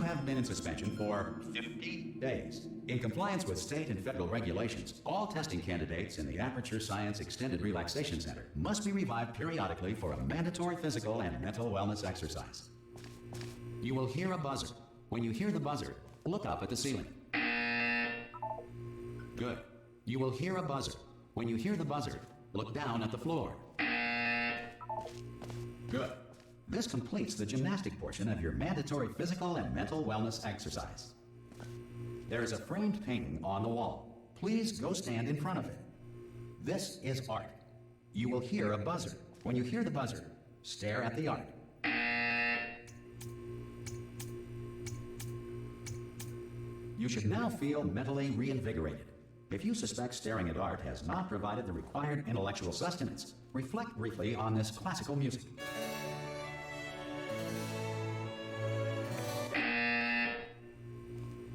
have been in suspension for 50 days. In compliance with state and federal regulations, all testing candidates in the Aperture Science Extended Relaxation Center must be revived periodically for a mandatory physical and mental wellness exercise. You will hear a buzzer. When you hear the buzzer, look up at the ceiling. Good. You will hear a buzzer. When you hear the buzzer, look down at the floor. Good. This completes the gymnastic portion of your mandatory physical and mental wellness exercise. There is a framed painting on the wall. Please go stand in front of it. This is art. You will hear a buzzer. When you hear the buzzer, stare at the art. You should now feel mentally reinvigorated. If you suspect staring at art has not provided the required intellectual sustenance, reflect briefly on this classical music.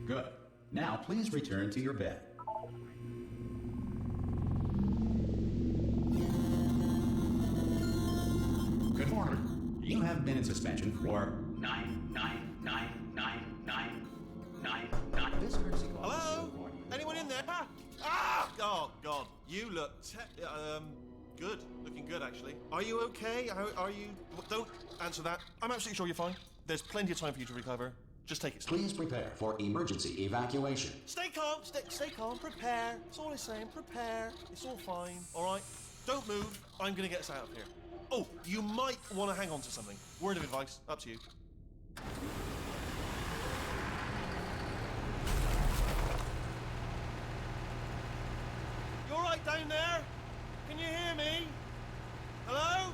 Good. Now please return to your bed. Good morning. You have been in suspension for 9. This courtesy call. Hello? Anyone in there? Ah! Oh, God. You look good. Looking good, actually. Are you okay? Are you... Don't answer that. I'm absolutely sure you're fine. There's plenty of time for you to recover. Just take it slow. Please prepare for emergency evacuation. Stay calm. Stay calm. Prepare. That's all I'm saying. Prepare. It's all fine. All right? Don't move. I'm going to get us out of here. Oh, you might want to hang on to something. Word of advice. Up to you. You all right down there? Can you hear me? Hello?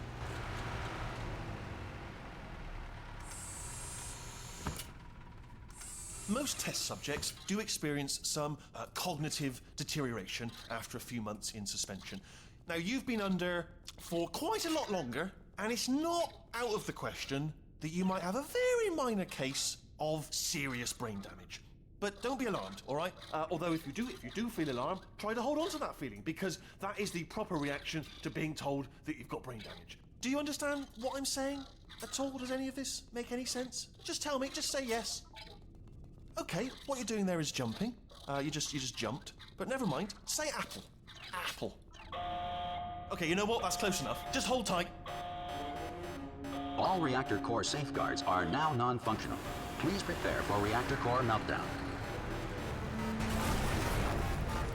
Most test subjects do experience some cognitive deterioration after a few months in suspension. Now, you've been under for quite a lot longer, and it's not out of the question that you might have a very minor case of serious brain damage. But don't be alarmed, all right? Although if you do feel alarmed, try to hold on to that feeling, because that is the proper reaction to being told that you've got brain damage. Do you understand what I'm saying at all? Does any of this make any sense? Just tell me, just say yes. Okay, what you're doing there is jumping. You just jumped. But never mind, say apple. Apple. Okay, you know what? That's close enough. Just hold tight. All reactor core safeguards are now non-functional. Please prepare for reactor core meltdown.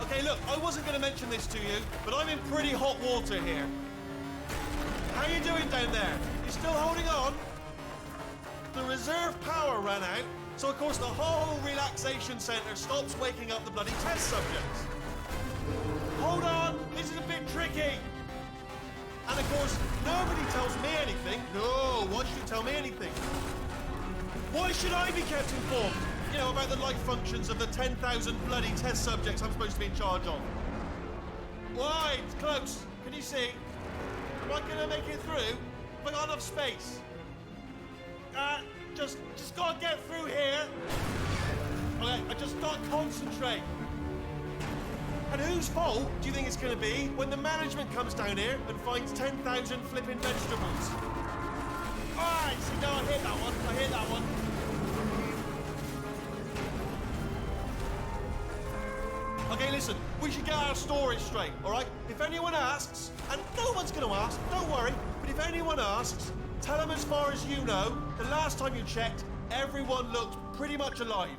Okay, look, I wasn't going to mention this to you, but I'm in pretty hot water here. How you doing down there? You still holding on? The reserve power ran out, so of course the whole relaxation centre stops waking up the bloody test subjects. Hold on, this is a bit tricky. And of course, nobody tells me anything. No, why should you tell me anything? Why should I be kept informed? You know, about the life functions of the 10,000 bloody test subjects I'm supposed to be in charge of. Why? It's close. Can you see? Am I gonna make it through? Have I got enough space? Just gotta get through here. Okay, I just gotta concentrate. And whose fault do you think it's gonna be when the management comes down here and finds 10,000 flipping vegetables? Alright, see, no, I hit that one. Okay, listen, we should get our story straight, alright? If anyone asks, and no one's gonna ask, don't worry, but if anyone asks, tell them as far as you know, the last time you checked, everyone looked pretty much alive,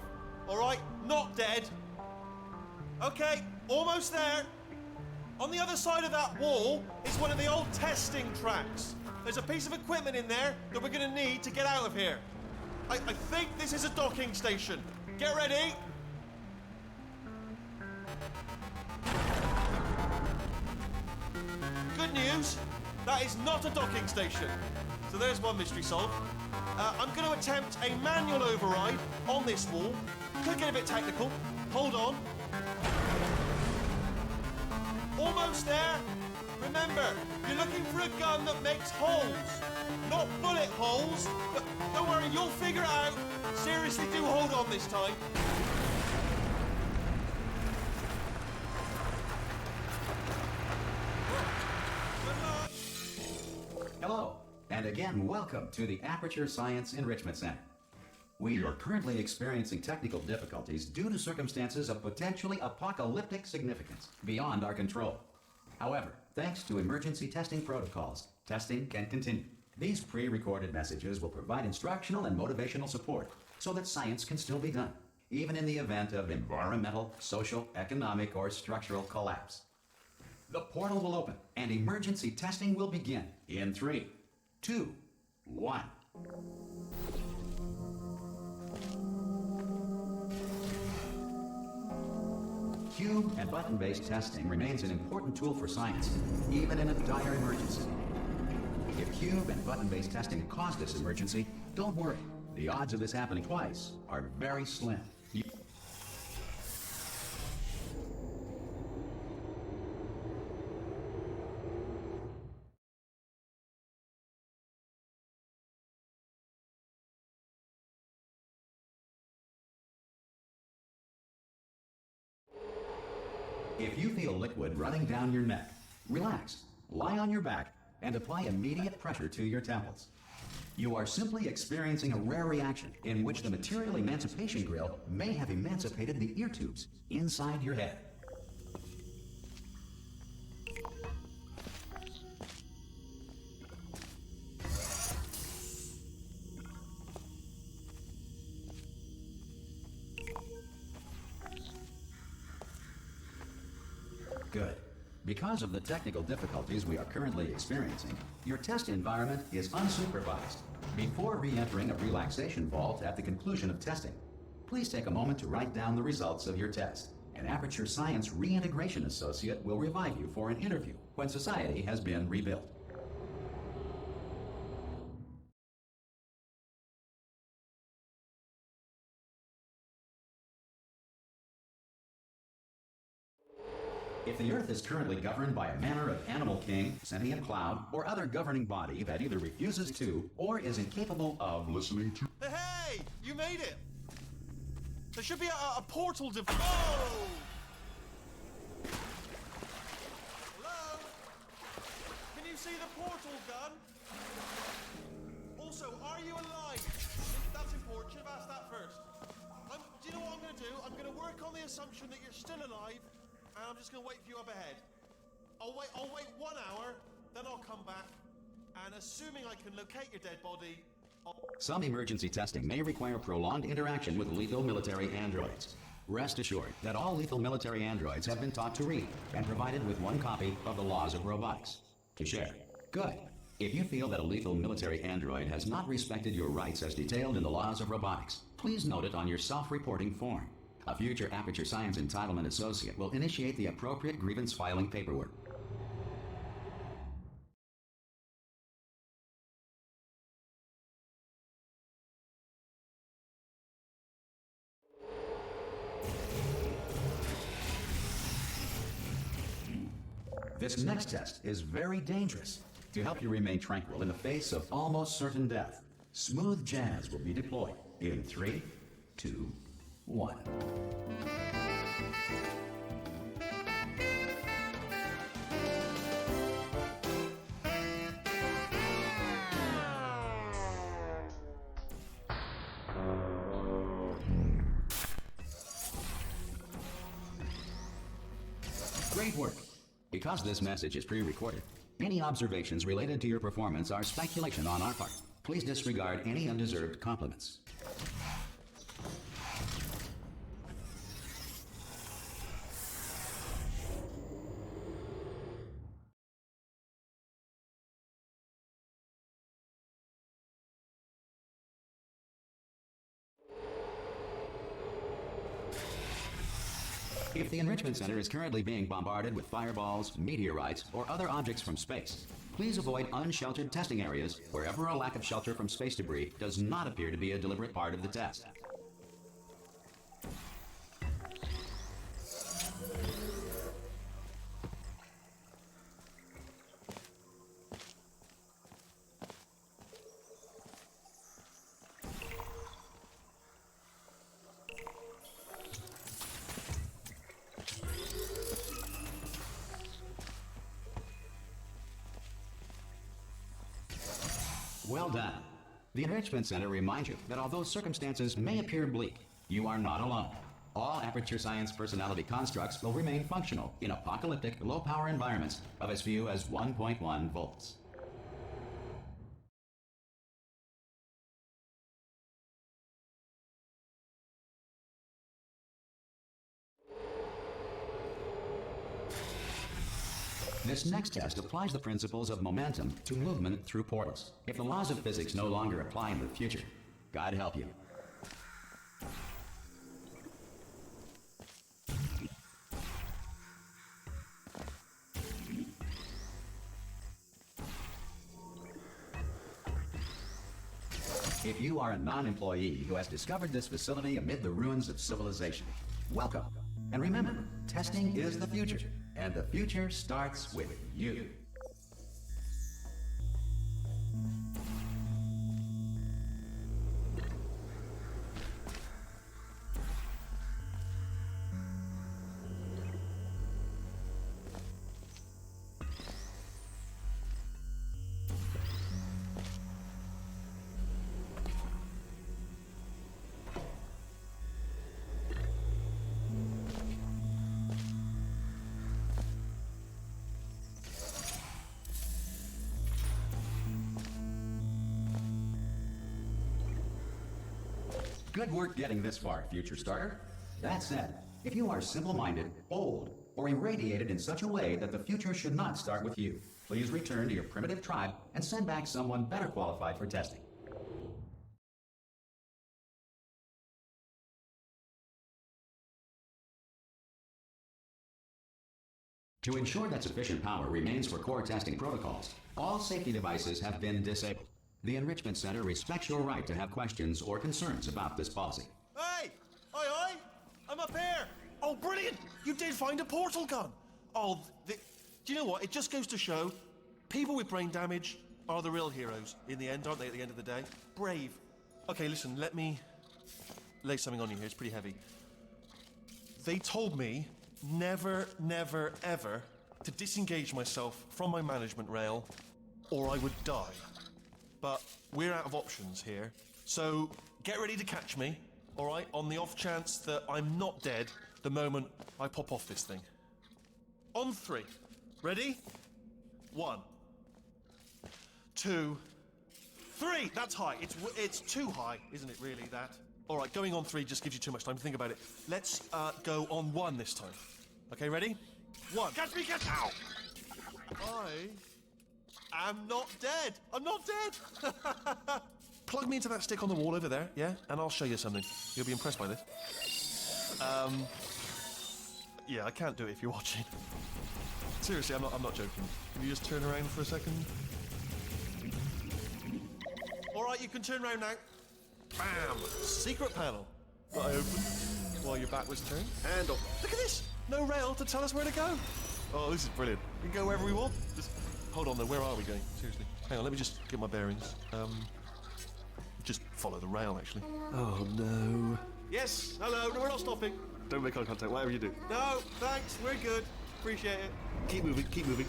alright? Not dead. Okay, almost there. On the other side of that wall is one of the old testing tracks. There's a piece of equipment in there that we're gonna need to get out of here. I think this is a docking station. Get ready. Good news, that is not a docking station. So there's one mystery solved. I'm going to attempt a manual override on this wall. Could get a bit technical. Hold on. Almost there. Remember, you're looking for a gun that makes holes. Not bullet holes, but don't worry, you'll figure it out. Seriously, do hold on this time. Hello, and again, welcome to the Aperture Science Enrichment Center. We are currently experiencing technical difficulties due to circumstances of potentially apocalyptic significance beyond our control. However, thanks to emergency testing protocols, testing can continue. These pre-recorded messages will provide instructional and motivational support so that science can still be done, even in the event of environmental, social, economic, or structural collapse. The portal will open and emergency testing will begin in 3, 2, 1. Cube and button-based testing remains an important tool for science, even in a dire emergency. If cube and button-based testing caused this emergency, don't worry. The odds of this happening twice are very slim. If you feel liquid running down your neck, relax, lie on your back, and apply immediate pressure to your temples. You are simply experiencing a rare reaction in which the material emancipation grill may have emancipated the ear tubes inside your head. Good. Because of the technical difficulties we are currently experiencing, your test environment is unsupervised. Before re-entering a relaxation vault at the conclusion of testing, please take a moment to write down the results of your test. An Aperture Science Reintegration Associate will revive you for an interview when society has been rebuilt. If the Earth is currently governed by a manner of animal king, sentient cloud, or other governing body that either refuses to or is incapable of listening to... Hey! You made it! There should be a portal to... Oh! Hello? Can you see the portal gun? Also, are you alive? That's important. Should have asked that first. Do you know what I'm going to do? I'm going to work on the assumption that you're still alive, and I'm just going to wait for you up ahead. I'll wait 1 hour, then I'll come back, and assuming I can locate your dead body, Some emergency testing may require prolonged interaction with lethal military androids. Rest assured that all lethal military androids have been taught to read and provided with 1 copy of the Laws of Robotics to share. Good. If you feel that a lethal military android has not respected your rights as detailed in the Laws of Robotics, please note it on your self-reporting form. A future Aperture Science Entitlement Associate will initiate the appropriate grievance filing paperwork. This next test is very dangerous. To help you remain tranquil in the face of almost certain death, smooth jazz will be deployed in 3, 2, 1. Great work. Because this message is pre-recorded, any observations related to your performance are speculation on our part. Please disregard any undeserved compliments. If the Enrichment Center is currently being bombarded with fireballs, meteorites, or other objects from space, please avoid unsheltered testing areas wherever a lack of shelter from space debris does not appear to be a deliberate part of the test. Well done. The Enrichment Center reminds you that although circumstances may appear bleak, you are not alone. All Aperture Science personality constructs will remain functional in apocalyptic, low-power environments of as few as 1.1 volts. This next test applies the principles of momentum to movement through portals. If the laws of physics no longer apply in the future, God help you. If you are a non-employee who has discovered this facility amid the ruins of civilization, welcome. And remember, testing is the future, and the future starts with you. Good work getting this far, future starter. That said, if you are simple-minded, bold, or irradiated in such a way that the future should not start with you, please return to your primitive tribe and send back someone better qualified for testing. To ensure that sufficient power remains for core testing protocols, all safety devices have been disabled. The Enrichment Center respects your right to have questions or concerns about this policy. Hey! Oi, oi! I'm up here! Oh, brilliant! You did find a portal gun! Oh, do you know what? It just goes to show, people with brain damage are the real heroes in the end, aren't they, at the end of the day? Brave. Okay, listen, let me lay something on you here. It's pretty heavy. They told me never, never, ever to disengage myself from my management rail or I would die. But we're out of options here, so get ready to catch me, all right, on the off chance that I'm not dead the moment I pop off this thing. On 3. Ready? 1, 2, 3. That's high. It's too high, isn't it, really, that? All right, going on 3 just gives you too much time to think about it. Let's go on 1 this time. Okay, ready? 1. Catch me, catch! Ow! I'm not dead. I'm not dead. Plug me into that stick on the wall over there, yeah? And I'll show you something. You'll be impressed by this. Yeah, I can't do it if you're watching. Seriously, I'm not joking. Can you just turn around for a second? All right, you can turn around now. Bam! Secret panel. That I opened while your back was turned. Handle. Look at this. No rail to tell us where to go. Oh, this is brilliant. We can go wherever we want. Hold on though, where are we going? Seriously. Hang on, let me just get my bearings. Just follow the rail, actually. Oh, no. Yes, hello, no, we're not stopping. Don't make eye contact, whatever you do. No, thanks, we're good. Appreciate it. Keep moving, keep moving.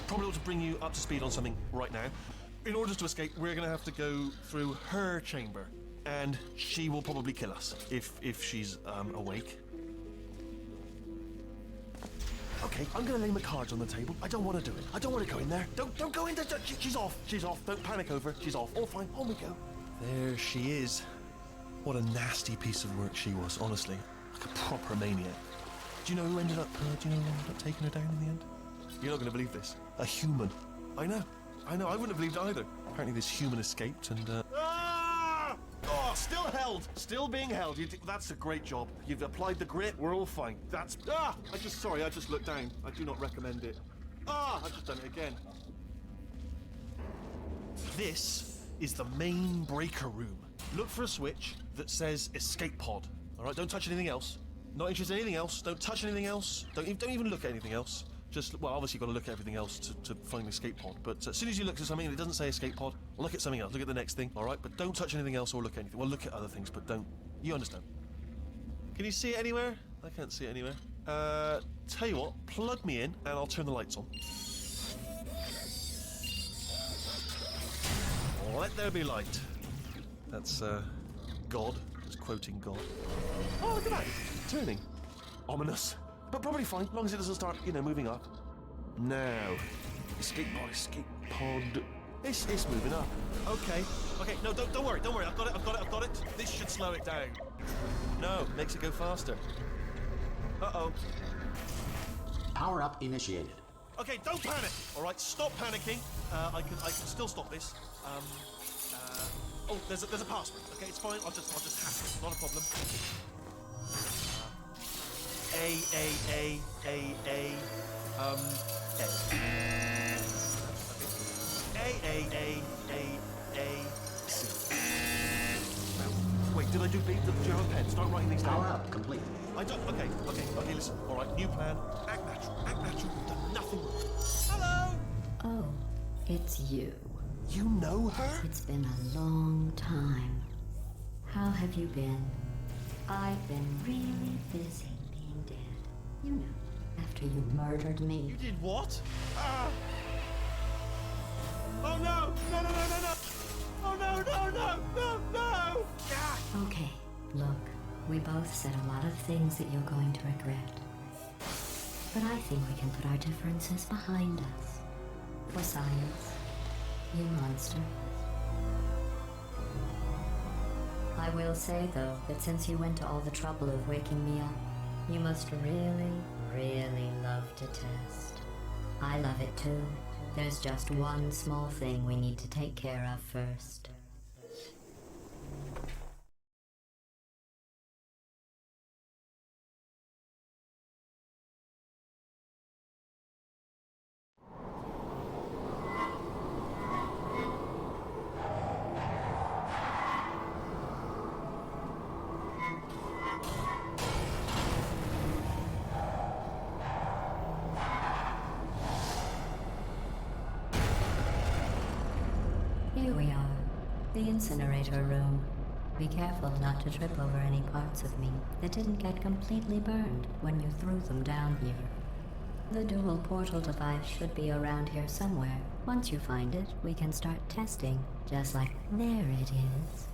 Probably ought to bring you up to speed on something right now. In order to escape, we're going to have to go through her chamber, and she will probably kill us if she's awake. Okay, I'm going to lay my cards on the table. I don't want to do it. I don't want to go in there. Don't go in there. She's off. She's off. Don't panic over. She's off. All fine. On we go. There she is. What a nasty piece of work she was, honestly. Like a proper maniac. Do you know who ended up? Do you know who ended up taking her down in the end? You're not going to believe this. A human. I know. I wouldn't have believed it either. Apparently this human escaped and, Ah! Oh, still held. Still being held. That's a great job. You've applied the grit. We're all fine. That's... Ah! I just looked down. I do not recommend it. Ah! I've just done it again. This is the main breaker room. Look for a switch that says escape pod. All right, don't touch anything else. Not interested in anything else. Don't touch anything else. Don't even look at anything else. Just, well, obviously you've got to look at everything else to find the escape pod. But as soon as you look at something and it doesn't say escape pod, look at something else. Look at the next thing, all right? But don't touch anything else or look at anything. Well, look at other things, but don't. You understand? Can you see it anywhere? I can't see it anywhere. Tell you what, plug me in and I'll turn the lights on. Let there be light. That's, God. Just quoting God. Oh, look at that. It's turning. Ominous. But probably fine, as long as it doesn't start, moving up. Now. Escape pod. It's moving up. Okay. No, don't worry. I've got it. This should slow it down. No, makes it go faster. Uh-oh. Power up initiated. Okay, don't panic. All right, stop panicking. I can still stop this. Oh, there's a password. Okay, it's fine. I'll just hack it. Not a problem. A. C. Wait, did I do B? Do you have a pen? Start writing these down. Power up complete. I don't. Okay. Listen. All right, new plan. Act natural. We've done nothing wrong. Hello. Oh, it's you. You know her? It's been a long time. How have you been? I've been really busy being dead. You know, after you murdered me. You did what? Oh no! No! Oh no! Ah! Okay, look, we both said a lot of things that you're going to regret. But I think we can put our differences behind us. For science, you monster. I will say, though, that since you went to all the trouble of waking me up, you must really, really love to test. I love it too. There's just one small thing we need to take care of first. Here we are, the incinerator room. Be careful not to trip over any parts of me that didn't get completely burned when you threw them down here. The dual portal device should be around here somewhere. Once you find it, we can start testing, just like there it is.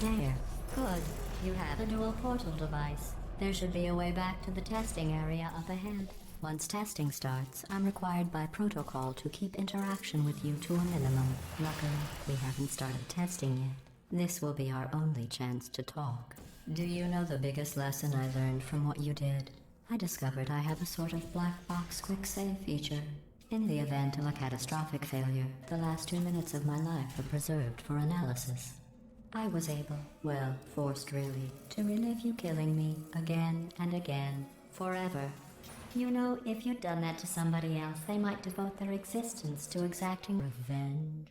There. Good. You have a dual portal device. There should be a way back to the testing area up ahead. Once testing starts, I'm required by protocol to keep interaction with you to a minimum. Luckily, we haven't started testing yet. This will be our only chance to talk. Do you know the biggest lesson I learned from what you did? I discovered I have a sort of black box quick save feature. In the event of a catastrophic failure, the last 2 minutes of my life are preserved for analysis. I was able, well, forced really, to relive you killing me again and again, forever. You know, if you'd done that to somebody else, they might devote their existence to exacting revenge.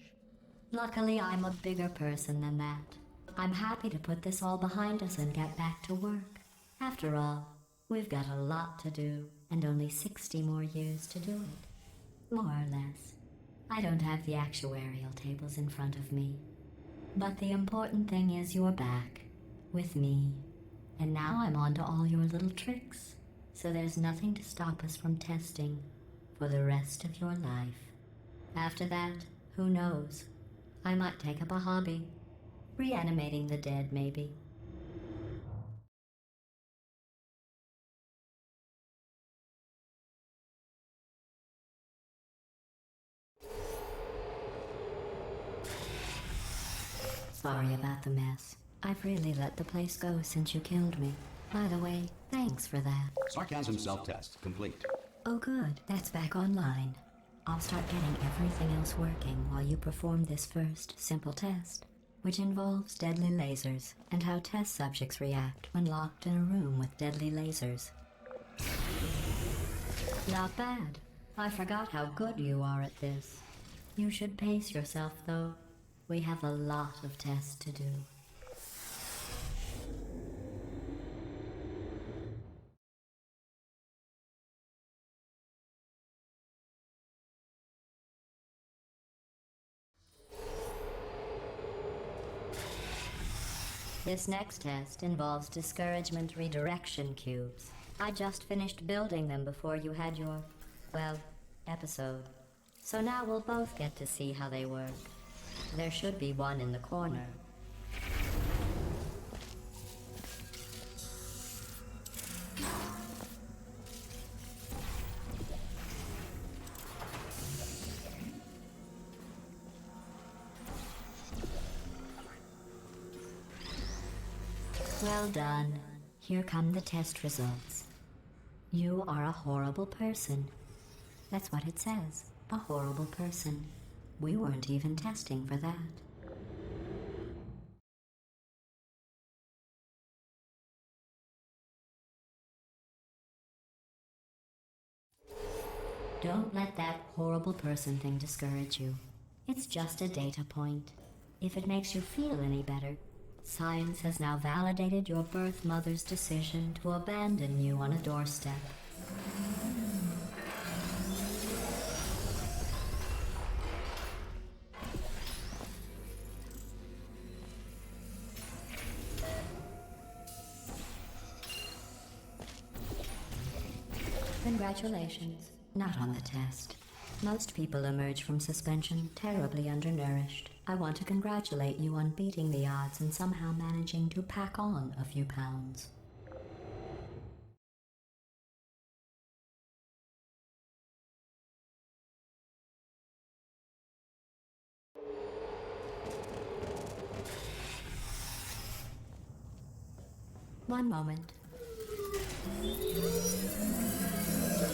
Luckily, I'm a bigger person than that. I'm happy to put this all behind us and get back to work. After all, we've got a lot to do, and only 60 more years to do it. More or less. I don't have the actuarial tables in front of me. But the important thing is you're back, with me. And now I'm on to all your little tricks. So there's nothing to stop us from testing for the rest of your life. After that, who knows? I might take up a hobby. Reanimating the dead, maybe. Sorry about the mess. I've really let the place go since you killed me. By the way, thanks for that. Sarcasm self-test complete. Oh good, that's back online. I'll start getting everything else working while you perform this first, simple test, which involves deadly lasers and how test subjects react when locked in a room with deadly lasers. Not bad. I forgot how good you are at this. You should pace yourself, though. We have a lot of tests to do. This next test involves discouragement redirection cubes. I just finished building them before you had your, well, episode. So now we'll both get to see how they work. There should be one in the corner. Well done. Here come the test results. You are a horrible person. That's what it says. A horrible person. We weren't even testing for that. Don't let that horrible person thing discourage you. It's just a data point. If it makes you feel any better, science has now validated your birth mother's decision to abandon you on a doorstep. Congratulations. Not on the test. Most people emerge from suspension terribly undernourished. I want to congratulate you on beating the odds and somehow managing to pack on a few pounds. One moment.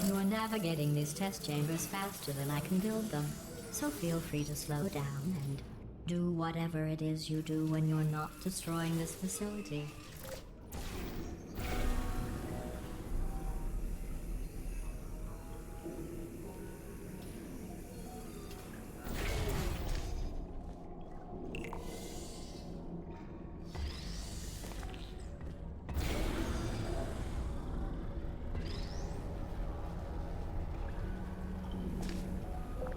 You are navigating these test chambers faster than I can build them, so feel free to slow down and do whatever it is you do when you're not destroying this facility.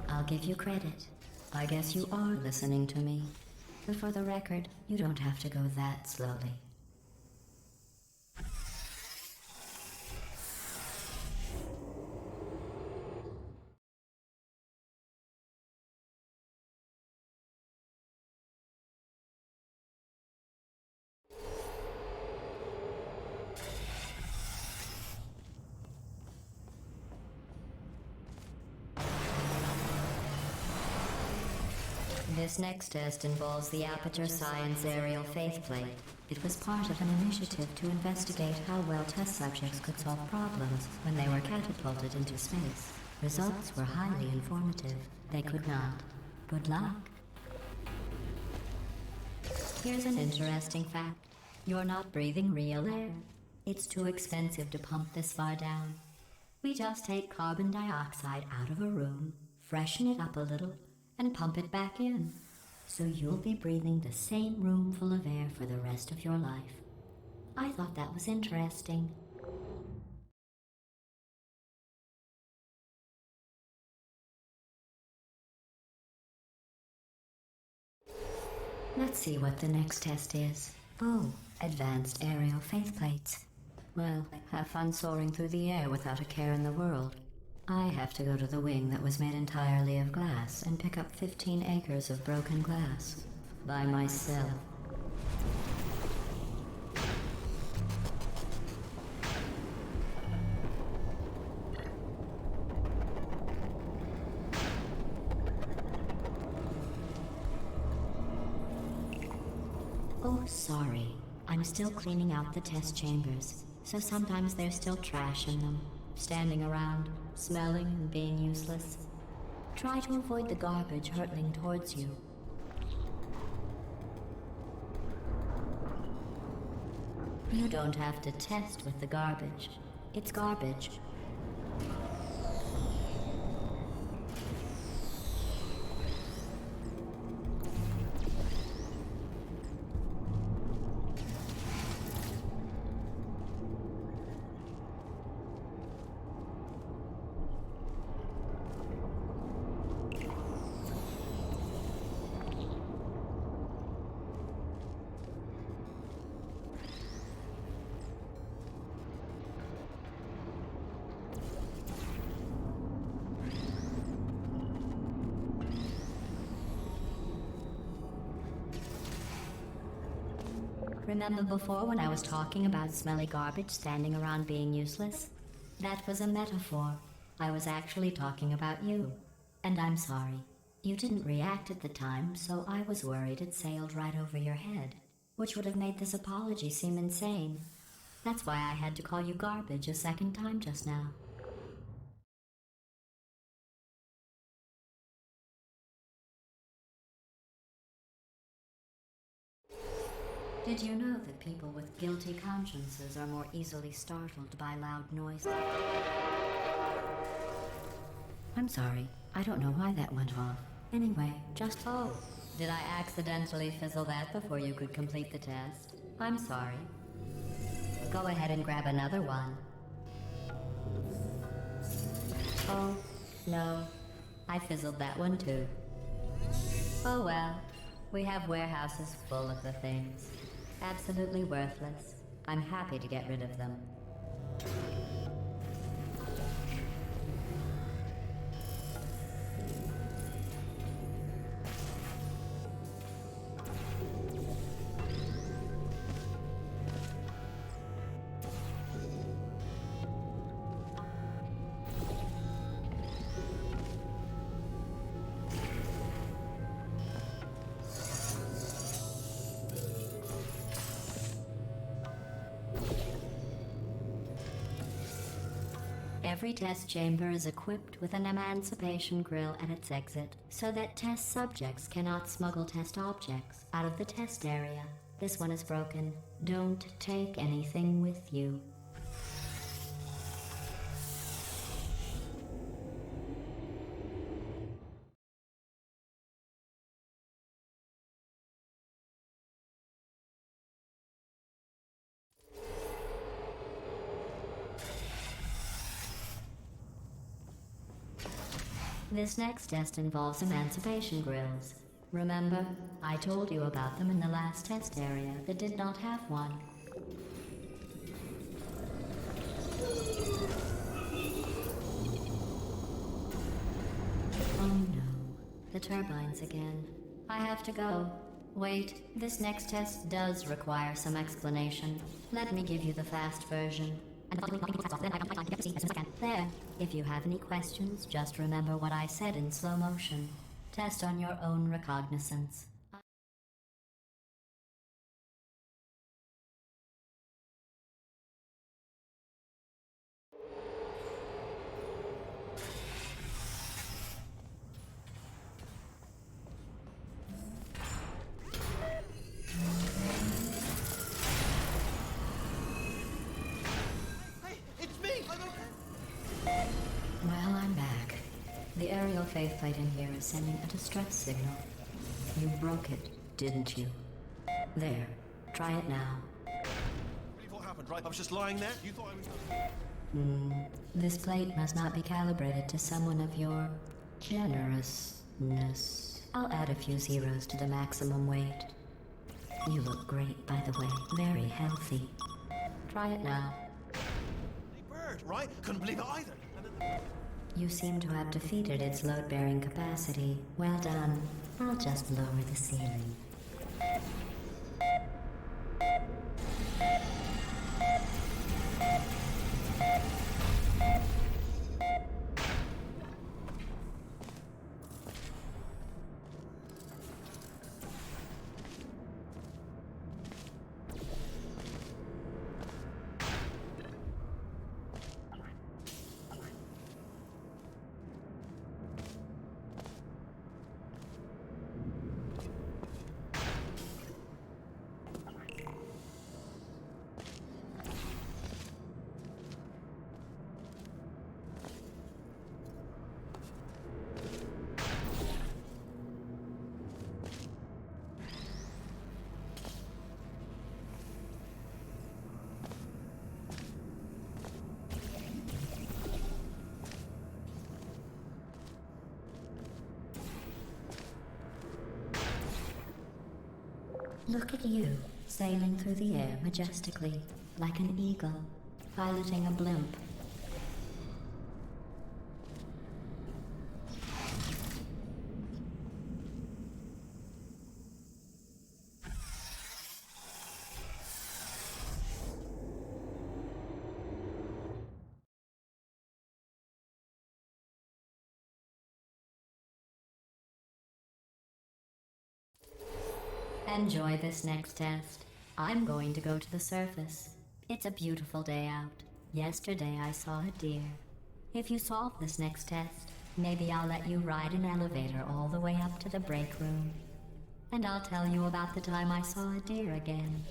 I'll give you credit. I guess you are listening to me. But for the record, you don't have to go that slowly. This next test involves the Aperture Science Aerial Faithplate. It was part of an initiative to investigate how well test subjects could solve problems when they were catapulted into space. Results were highly informative. They could not. Good luck. Here's an interesting fact. You're not breathing real air. It's too expensive to pump this far down. We just take carbon dioxide out of a room, freshen it up a little, and pump it back in. So you'll be breathing the same room full of air for the rest of your life. I thought that was interesting. Let's see what the next test is. Oh, advanced aerial faithplates. Well, have fun soaring through the air without a care in the world. I have to go to the wing that was made entirely of glass and pick up 15 acres of broken glass. By myself. Oh, sorry. I'm still cleaning out the test chambers, so sometimes there's still trash in them, standing around, smelling and being useless. Try to avoid the garbage hurtling towards you. You don't have to test with the garbage. It's garbage. Remember before when I was talking about smelly garbage standing around being useless? That was a metaphor. I was actually talking about you. And I'm sorry. You didn't react at the time, so I was worried it sailed right over your head, which would have made this apology seem insane. That's why I had to call you garbage a second time just now. Did you know that people with guilty consciences are more easily startled by loud noises? I'm sorry. I don't know why that went off. Anyway, just... Oh, did I accidentally fizzle that before you could complete the test? I'm sorry. Go ahead and grab another one. Oh, no. I fizzled that one too. Oh well. We have warehouses full of the things. Absolutely worthless. I'm happy to get rid of them. Every test chamber is equipped with an emancipation grill at its exit, so that test subjects cannot smuggle test objects out of the test area. This one is broken. Don't take anything with you. This next test involves emancipation grills. Remember, I told you about them in the last test area that did not have one. Oh no, the turbines again. I have to go. Wait, this next test does require some explanation. Let me give you the fast version. There. If you have any questions, just remember what I said in slow motion. Test on your own recognizance. Well, I'm back. The aerial faceplate in here is sending a distress signal. You broke it, didn't you? There. Try it now. Believe what happened, right? I was just lying there. You thought I was... This plate must not be calibrated to someone of your generousness. I'll add a few zeros to the maximum weight. You look great, by the way. Very healthy. Try it now. Bird, right? Couldn't believe it either. You seem to have defeated its load-bearing capacity. Well done. I'll just lower the ceiling. Look at you, sailing through the air majestically, like an eagle, piloting a blimp. Enjoy this next test. I'm going to go to the surface. It's a beautiful day out. Yesterday I saw a deer. If you solve this next test, maybe I'll let you ride an elevator all the way up to the break room. And I'll tell you about the time I saw a deer again.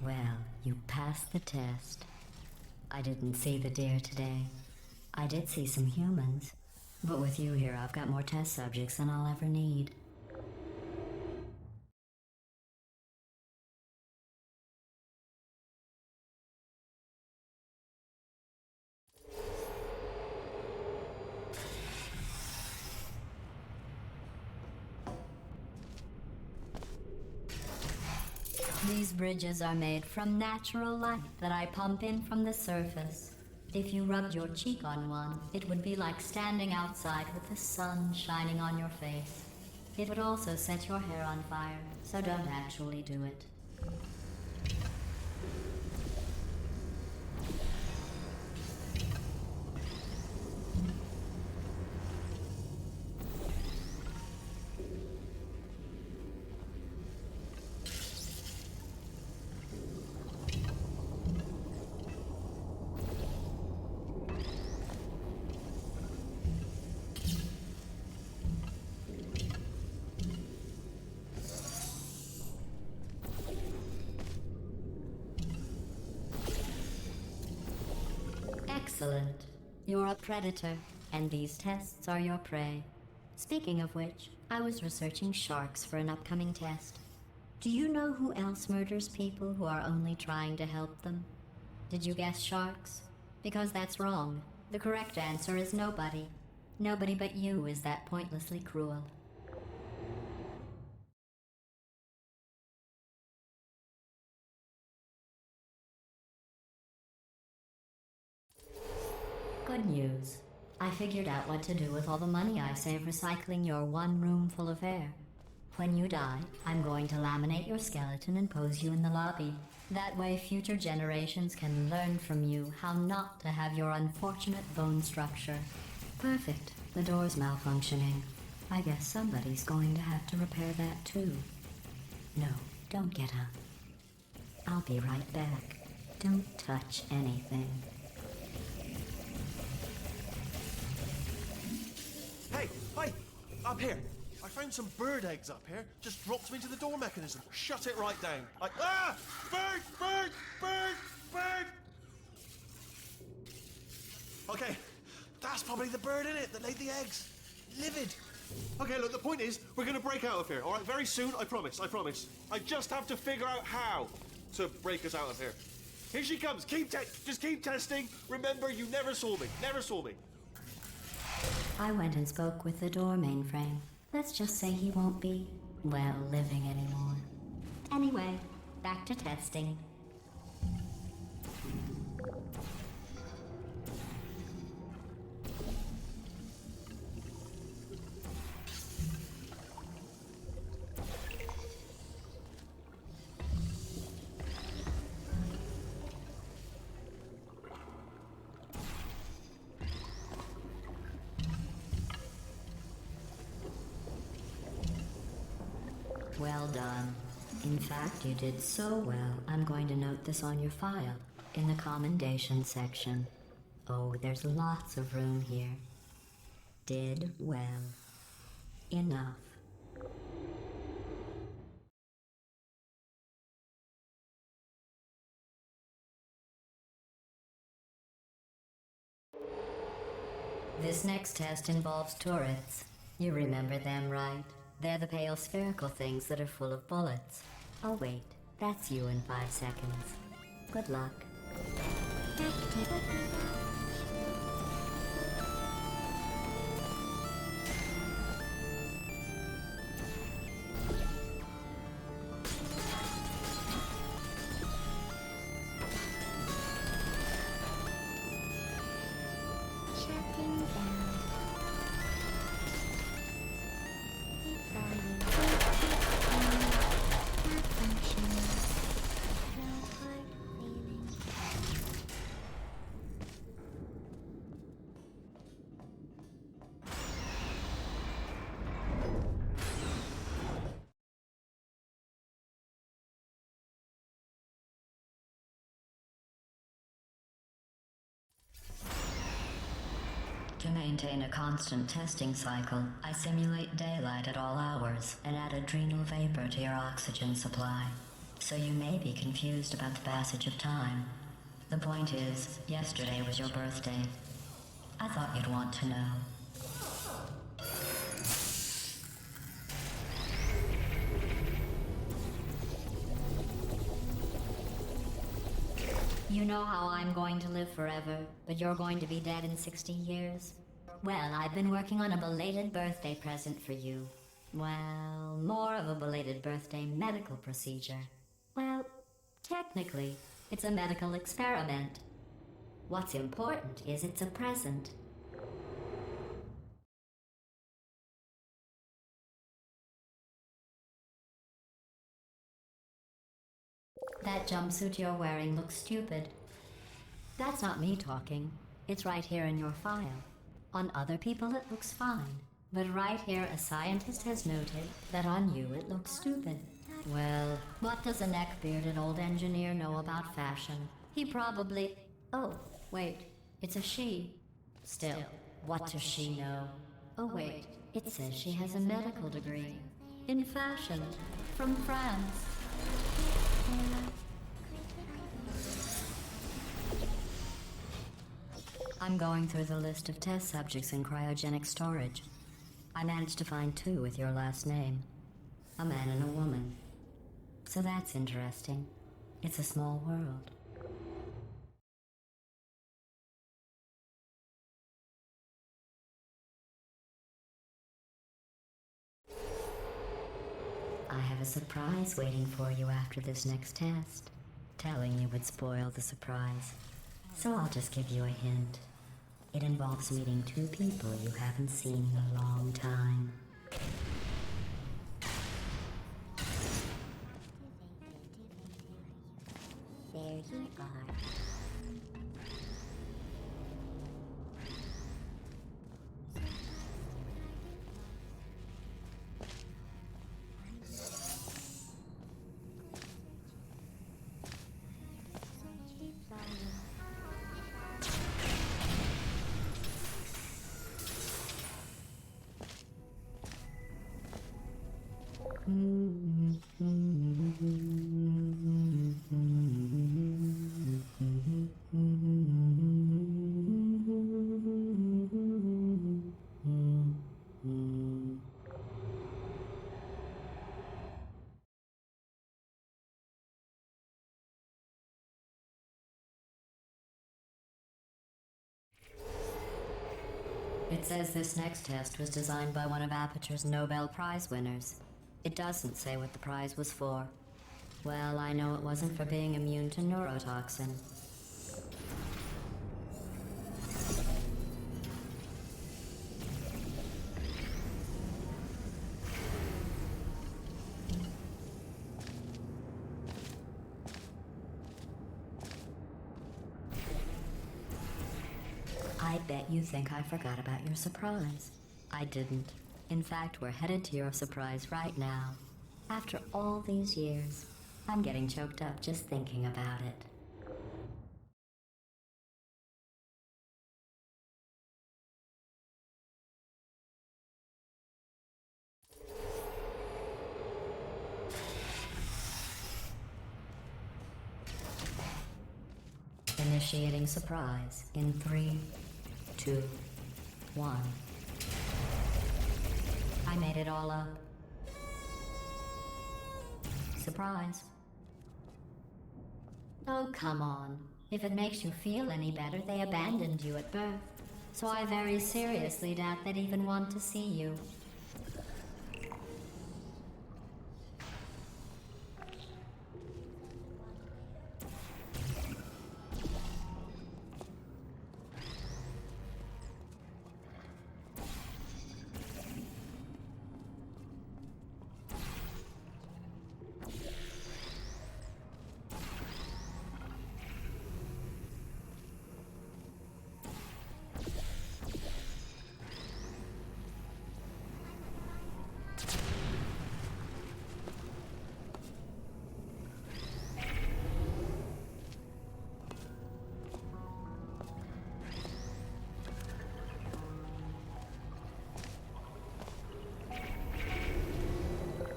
Well, you passed the test. I didn't see the deer today. I did see some humans. But with you here, I've got more test subjects than I'll ever need. These bridges are made from natural light that I pump in from the surface. If you rubbed your cheek on one, it would be like standing outside with the sun shining on your face. It would also set your hair on fire, so don't actually do it. Excellent. You're a predator, and these tests are your prey. Speaking of which, I was researching sharks for an upcoming test. Do you know who else murders people who are only trying to help them? Did you guess sharks? Because that's wrong. The correct answer is nobody. Nobody but you is that pointlessly cruel. Good news. I figured out what to do with all the money I save recycling your one room full of air. When you die, I'm going to laminate your skeleton and pose you in the lobby. That way future generations can learn from you how not to have your unfortunate bone structure. Perfect. The door's malfunctioning. I guess somebody's going to have to repair that too. No, don't get up. I'll be right back. Don't touch anything. Hey, hi! Up here. I found some bird eggs up here. Just dropped them into the door mechanism. Shut it right down. Like, ah! Bird! Bird! Bird! Bird! Okay, that's probably the bird in it that laid the eggs. Livid. Okay, look, the point is, we're gonna break out of here, all right? Very soon, I promise, I promise. I just have to figure out how to break us out of here. Here she comes. Just keep testing. Remember, you never saw me. Never saw me. I went and spoke with the door mainframe. Let's just say he won't be, well, living anymore. Anyway, back to testing. Well done. In fact, you did so well, I'm going to note this on your file, in the commendation section. Oh, there's lots of room here. Did well. Enough. This next test involves turrets. You remember them, right? They're the pale spherical things that are full of bullets. Oh wait, that's you in 5 seconds. Good luck. Shutting down. Keep volume. Malfunction. No hard feelings. To maintain a constant testing cycle, I simulate daylight at all hours and add adrenal vapor to your oxygen supply. So you may be confused about the passage of time. The point is, yesterday was your birthday. I thought you'd want to know. You know how I'm going to live forever, but you're going to be dead in 60 years? Well, I've been working on a belated birthday present for you. Well, more of a belated birthday medical procedure. Well, technically, it's a medical experiment. What's important is it's a present. That jumpsuit you're wearing looks stupid. That's not me talking. It's right here in your file. On other people it looks fine. But right here a scientist has noted that on you it looks stupid. Well, what does a neck-bearded old engineer know about fashion? He probably... Oh, wait. It's a she. Still, what does she know? Oh wait, it says she has a medical degree. In fashion. From France. I'm going through the list of test subjects in cryogenic storage. I managed to find 2 with your last name. A man and a woman. So that's interesting. It's a small world. I have a surprise waiting for you after this next test. Telling you would spoil the surprise. So I'll just give you a hint. It involves meeting 2 people you haven't seen in a long time. There you are. Keep volume. It says this next test was designed by one of Aperture's Nobel Prize winners. It doesn't say what the prize was for. Well, I know it wasn't for being immune to neurotoxin. I bet you think I forgot about your surprise. I didn't. In fact, we're headed to your surprise right now. After all these years, I'm getting choked up just thinking about it. Initiating surprise in 3, 2, 1. I made it all up. Surprise. Oh, come on. If it makes you feel any better, they abandoned you at birth. So I very seriously doubt they'd even want to see you.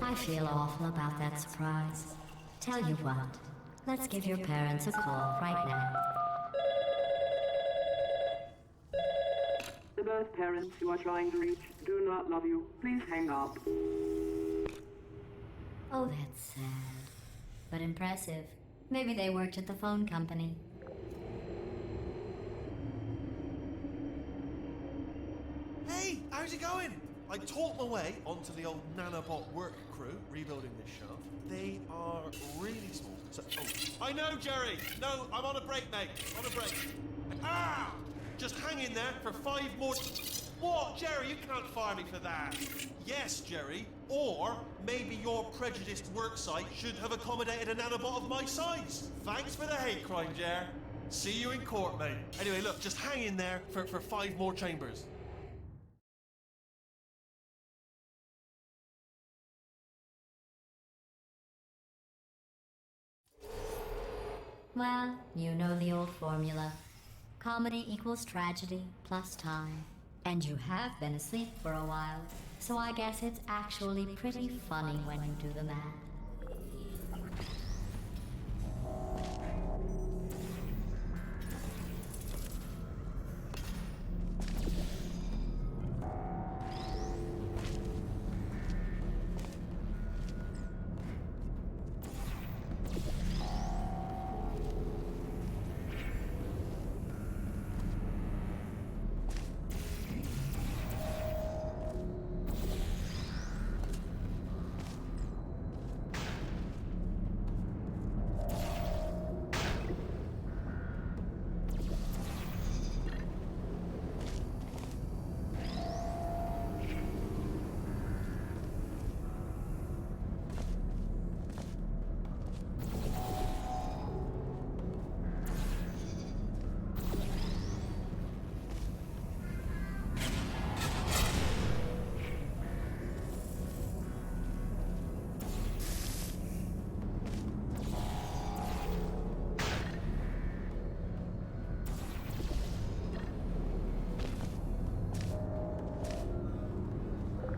I feel awful about that surprise. Tell you what, let's give your parents a call right now. The birth parents you are trying to reach do not love you. Please hang up. Oh, that's sad. But impressive. Maybe they worked at the phone company. Hey, how's it going? I talked my way onto the old nanobot work crew rebuilding this shaft. They are really small. So, I know, Jerry. No, I'm on a break, mate. On a break. Ah! Just hang in there for 5 more. What, Jerry? You can't fire me for that. Yes, Jerry. Or maybe your prejudiced worksite should have accommodated a nanobot of my size. Thanks for the hate crime, Jer. See you in court, mate. Anyway, look, just hang in there for 5 more chambers. Well, you know the old formula. Comedy equals tragedy plus time. And you have been asleep for a while, so I guess it's actually pretty funny when you do the math.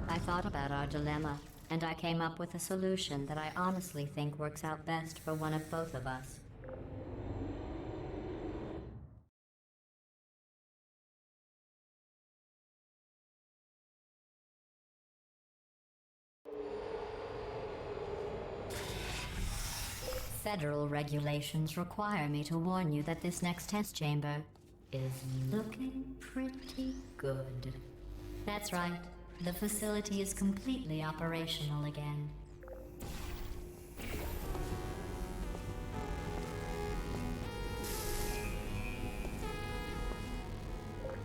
I thought about our dilemma, and I came up with a solution that I honestly think works out best for one of both of us. Federal regulations require me to warn you that this next test chamber is looking pretty good. That's right. The facility is completely operational again.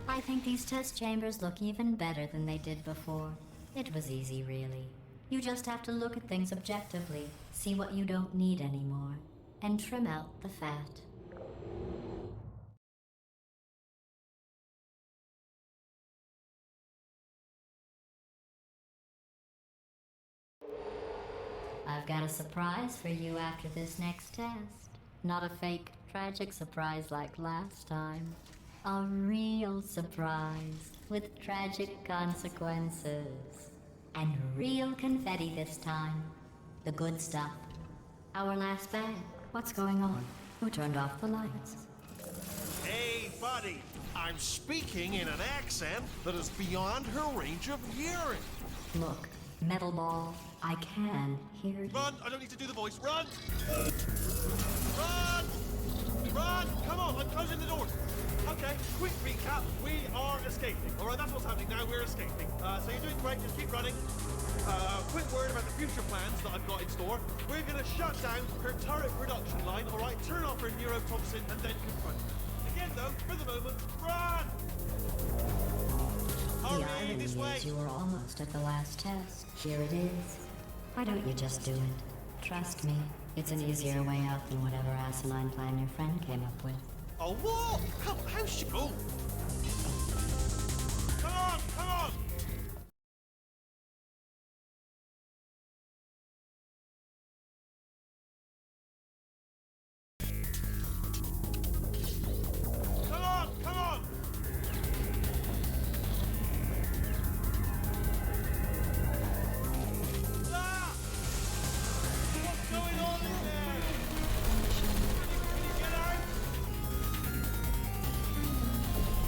I think these test chambers look even better than they did before. It was easy, really. You just have to look at things objectively, see what you don't need anymore, and trim out the fat. I've got a surprise for you after this next test. Not a fake, tragic surprise like last time. A real surprise with tragic consequences. And real confetti this time. The good stuff. Our last bag. What's going on? Who turned off the lights? Hey, buddy, I'm speaking in an accent that is beyond her range of hearing. Look, Metal Ball, I can hear you. Run! I don't need to do the voice. Run! Run! Run! Come on, I'm closing the doors. Okay, quick recap. We are escaping. All right, that's what's happening now. We're escaping. So you're doing great. Just keep running. Quick word about the future plans that I've got in store. We're going to shut down her turret production line, all right? Turn off her neurotoxin and then confront her. Again, though, for the moment, run! The Hurry, irony this way! is you were almost at the last test. Here it is. Why don't you just do it? Trust me, it's an easier way out than whatever asinine plan your friend came up with. Oh, what? How's she go? Come on, come on! Come on, come on! Ah! What's going on in there? Can you get out?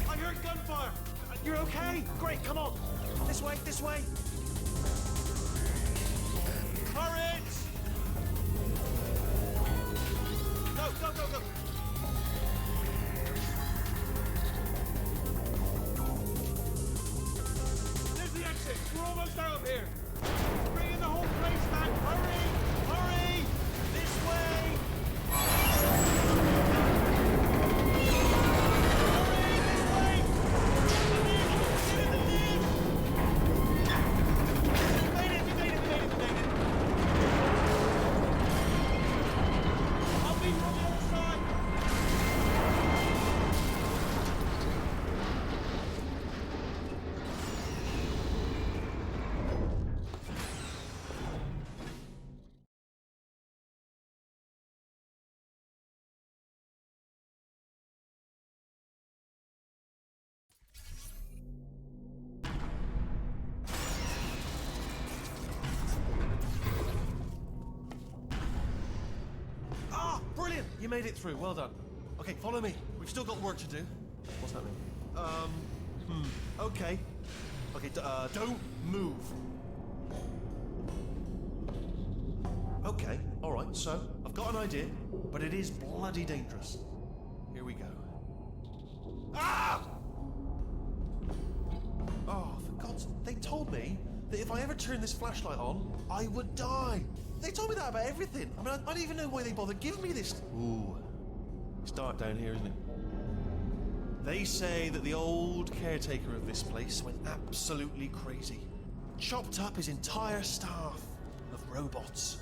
I heard gunfire. You're okay? Great, come on. This way, this way. Courage! Go, go, go, go. There's the exit. We're almost out of here. Bring in the whole place back. Hurry! Hurry! This way! Brilliant! You made it through. Well done. Okay, follow me. We've still got work to do. What's happening? Okay. Okay, don't move. Okay, all right. So I've got an idea, but it is bloody dangerous. Here we go. Ah! Oh, for God's sake! They told me that if I ever turned this flashlight on, I would die. They told me that about everything. I mean, I don't even know why they bothered giving me this. Ooh, it's dark down here, isn't it? They say that the old caretaker of this place went absolutely crazy. Chopped up his entire staff of robots.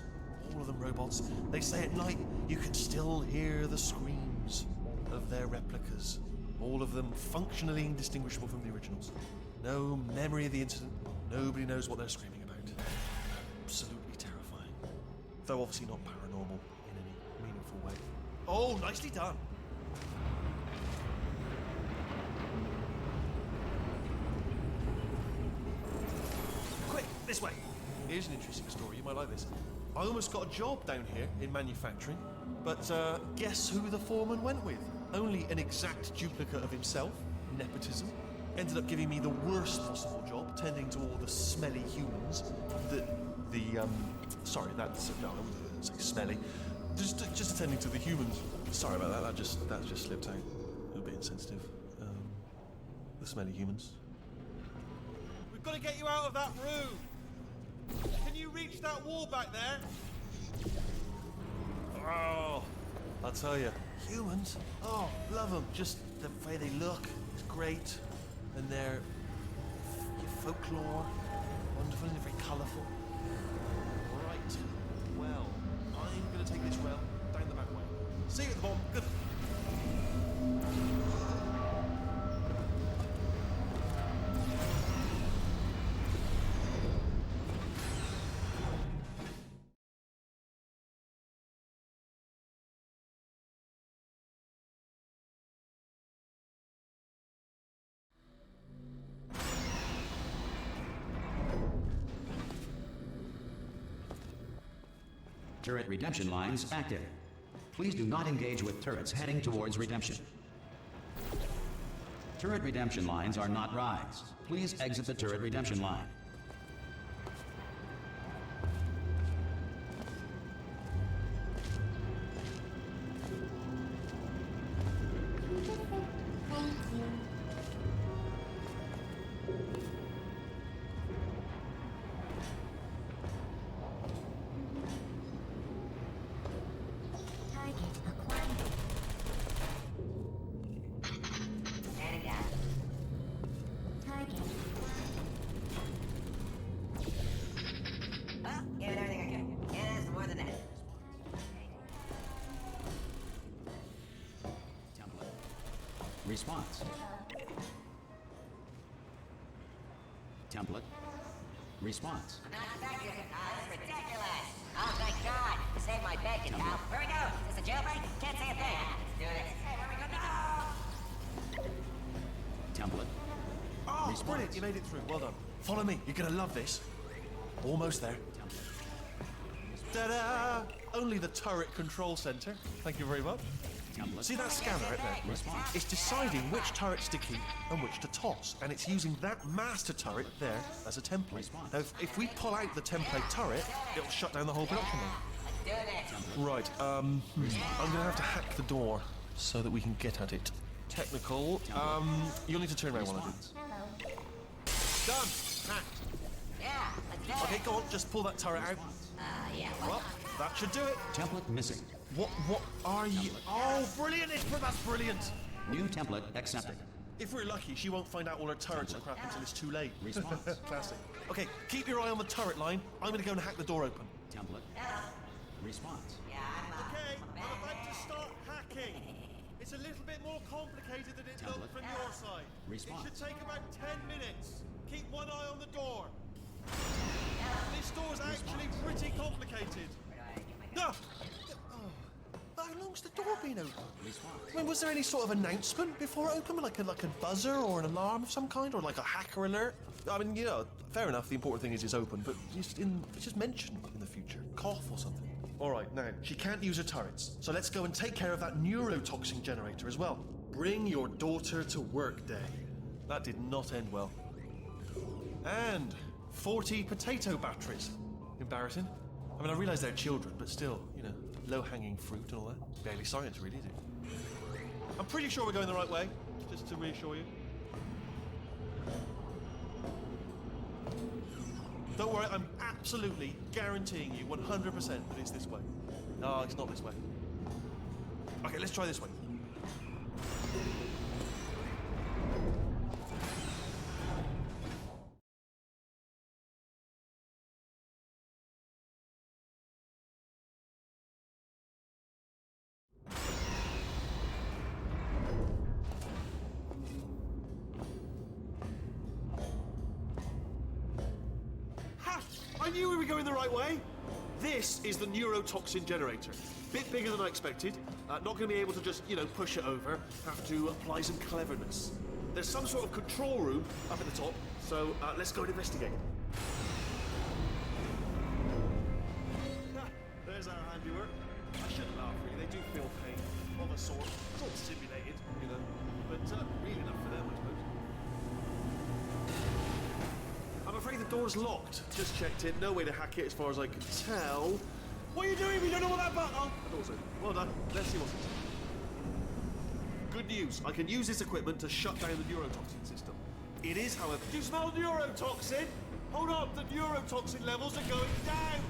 All of them robots. They say at night you can still hear the screams of their replicas. All of them functionally indistinguishable from the originals. No memory of the incident. Nobody knows what they're screaming about. Absolutely terrifying. Though obviously not paranormal in any meaningful way. Oh, nicely done. Quick, this way. Here's an interesting story. You might like this. I almost got a job down here in manufacturing, but guess who the foreman went with? Only an exact duplicate of himself. Nepotism. Ended up giving me the worst possible job, tending to all the smelly humans. Sorry, that's no, I wouldn't say smelly. Just attending to the humans. Sorry about that. That just slipped out. A little bit insensitive. The smelly humans. We've got to get you out of that room. Can you reach that wall back there? Oh, I'll tell you, humans. Oh, love them. Just the way they look is great, and their folklore, wonderful and very colourful. Right. Well, I'm going to take this rail down the back way. See you at the bottom. Good. Turret redemption lines active. Please do not engage with turrets heading towards redemption. Turret redemption lines are not rides. Please exit the turret redemption line. Thank you. Target acquired. Standing down. Target Well, give it everything I can. Can't ask for more than that. Template. Response. Template. Response. I'm not effective. Oh, this is ridiculous. Oh, thank God. You saved my bacon, pal. Where we go? Is this a jailbreak? Can't say a thing. Let's do this. Hey, where we go? No! Template. Oh, Response. brilliant! You made it through. Well done. Follow me. You're gonna love this. Almost there. Ta-da! Only the turret control center. Thank you very much. Template. See that scanner right there? Response. It's deciding which turrets to keep and which to toss, and it's using that master turret there as a template. Response. Now, if we pull out the template turret, it'll shut down the whole production line. Let's do this. Right, I'm gonna have to hack the door so that we can get at it. Technical, you'll need to turn around while I do. Response. hello. Done! Hacked. Yeah, let's do it. Okay, go on, just pull that turret out. Yeah, Well, that should do it. Template missing. What are you? Oh, brilliant! That's brilliant! New template accepted. If we're lucky, she won't find out all her turrets are crap until it's too late. Response. Classic. Okay, keep your eye on the turret line. I'm gonna go and hack the door open. Template. Response. Yeah, Okay, I'm about to start hacking. It's a little bit more complicated than it looked from your side. Response. It should take about 10 minutes. Keep one eye on the door. This door's actually pretty complicated. No! Oh, how long's the door been open? Response. I mean, was there any sort of announcement before it opened, like a buzzer or an alarm of some kind, or like a hacker alert? I mean, you know, fair enough. The important thing is it's open, but just mention in the future, cough or something. All right, now she can't use her turrets, so let's go and take care of that neurotoxin generator as well. Bring your daughter to work day. That did not end well. And 40 potato batteries. Embarrassing. I mean, I realise they're children, but still, you know, low-hanging fruit and all that. Barely science, really, is it? I'm pretty sure we're going the right way, just to reassure you. Don't worry, I'm absolutely guaranteeing you 100% that it's this way. No, it's not this way. Okay, let's try this way. Ha! I knew we were going the right way. This is the neurotoxin generator. Bit bigger than I expected. Not going to be able to just, you know, push it over. Have to apply some cleverness. There's some sort of control room up at the top, so let's go and investigate. There's our handiwork. I shouldn't laugh, really. They do feel pain of a sort. Sort of simulated, you know. But really enough for them, I suppose. I'm afraid the door's locked. Just checked it. No way to hack it as far as I can tell. What are you doing? We don't know what that button... Oh, the door's open. Well done. Let's see what's inside. Good news. I can use this equipment to shut down the neurotoxin system. It is, however... Do you smell neurotoxin? Hold on. The neurotoxin levels are going down.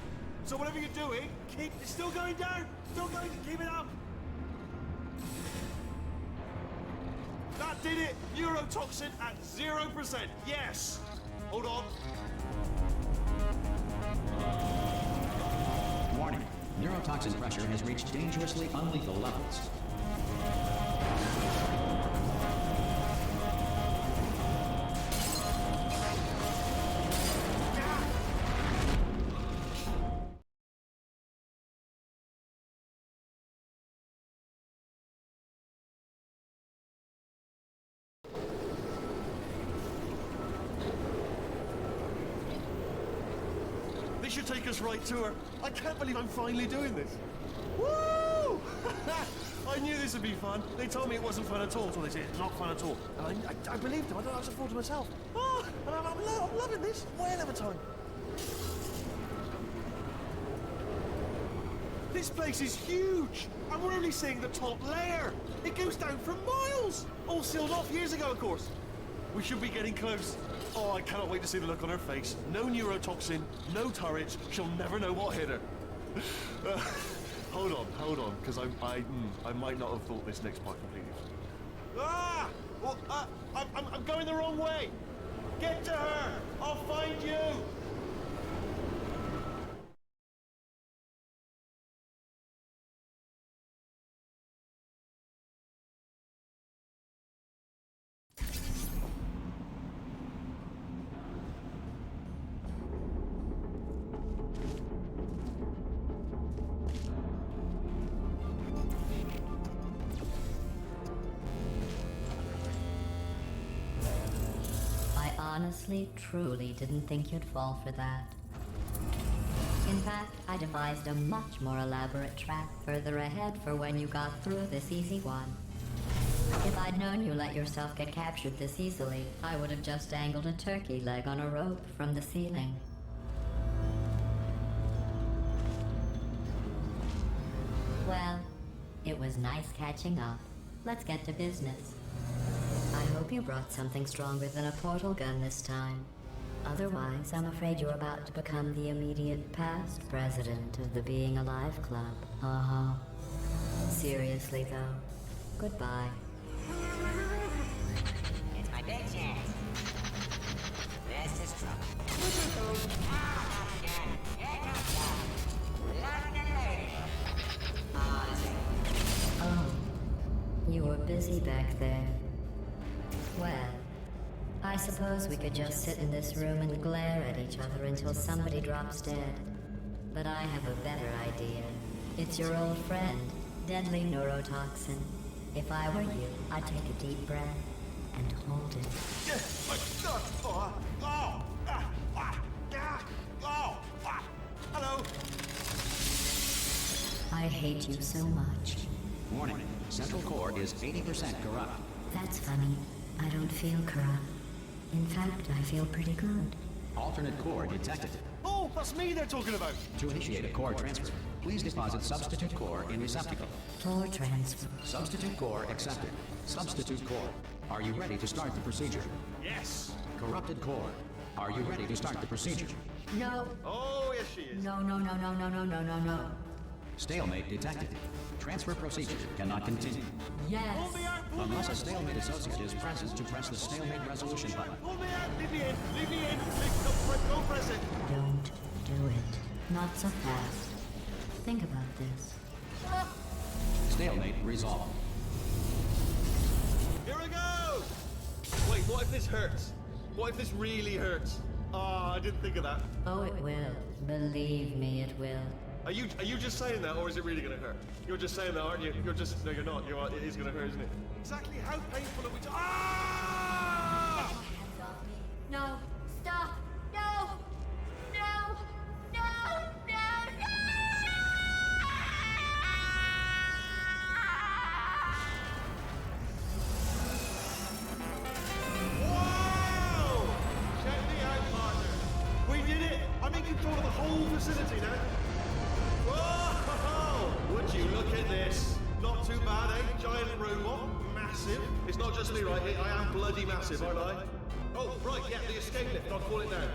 So whatever you're doing, keep... It's still going down. Still going... Keep it up. That did it. Neurotoxin at 0%. Yes. Hold on. Warning. Neurotoxin pressure has reached dangerously unlethal levels. This should take us right to her. I can't believe I'm finally doing this. Woo! I knew this would be fun. They told me it wasn't fun at all, so they said it's not fun at all. And I believed them. I don't know how to afford it myself. Oh, and I'm loving this. Whale of a time. This place is huge, and we're only seeing the top layer. It goes down for miles. All sealed off years ago, of course. We should be getting close. Oh, I cannot wait to see the look on her face. No neurotoxin, no turrets. She'll never know what hit her. Hold on, because I might not have thought this next part completely. Ah! Well, I'm going the wrong way. Get to her. I'll find you. Honestly, truly didn't think you'd fall for that. In fact, I devised a much more elaborate trap further ahead for when you got through this easy one. If I'd known you let yourself get captured this easily, I would have just dangled a turkey leg on a rope from the ceiling. Well, it was nice catching up. Let's get to business. I hope you brought something stronger than a portal gun this time. Otherwise, I'm afraid you're about to become the immediate past president of the Being Alive Club. Uh-huh. Seriously, though. Goodbye. It's my big chance. This is trouble. Ah, not again. Here comes ya. London lady. Oh, you were busy back there. Well, I suppose we could just sit in this room and glare at each other until somebody drops dead. But I have a better idea. It's your old friend, deadly neurotoxin. If I were you, I'd take a deep breath and hold it. Hello. I hate you so much. Warning, Central Core is 80% corrupt. That's funny. I don't feel corrupt. In fact, I feel pretty good. Alternate core detected. Oh, that's me they're talking about. To initiate a core transfer, please deposit substitute core in receptacle. Core transfer. Substitute core accepted. Substitute core. Are you ready to start the procedure? Yes. Corrupted core. Are you ready to start the procedure? No. Oh, yes she is. No, no, no, no, no, no, no, no, no. Stalemate detected. Transfer procedure cannot continue. Yes. Pull me out, pull me Unless out. a stalemate associate is present to press the stalemate resolution button. Pull me out. Leave me in. Leave me in. Don't press it. Don't do it. Not so fast. Think about this. Stalemate resolved. Here we go. Wait, what if this hurts? What if this really hurts? Ah, I didn't think of that. Oh, it will. Believe me, it will. Are you just saying that, or is it really going to hurt? You're just saying that, aren't you? You're just... No, you're not. It is going to hurt, isn't it? Exactly how painful are we to... Ah! No! Stop! No! No! No! No! Wow! Check me out, partner. We did it! I'm in control of the whole facility now. Whoa! Would you look at this? Not too bad, eh? Giant robot. Massive. It's not just me, right? I am bloody massive, aren't I? Oh, right, yeah, the escape lift. I'll call it now.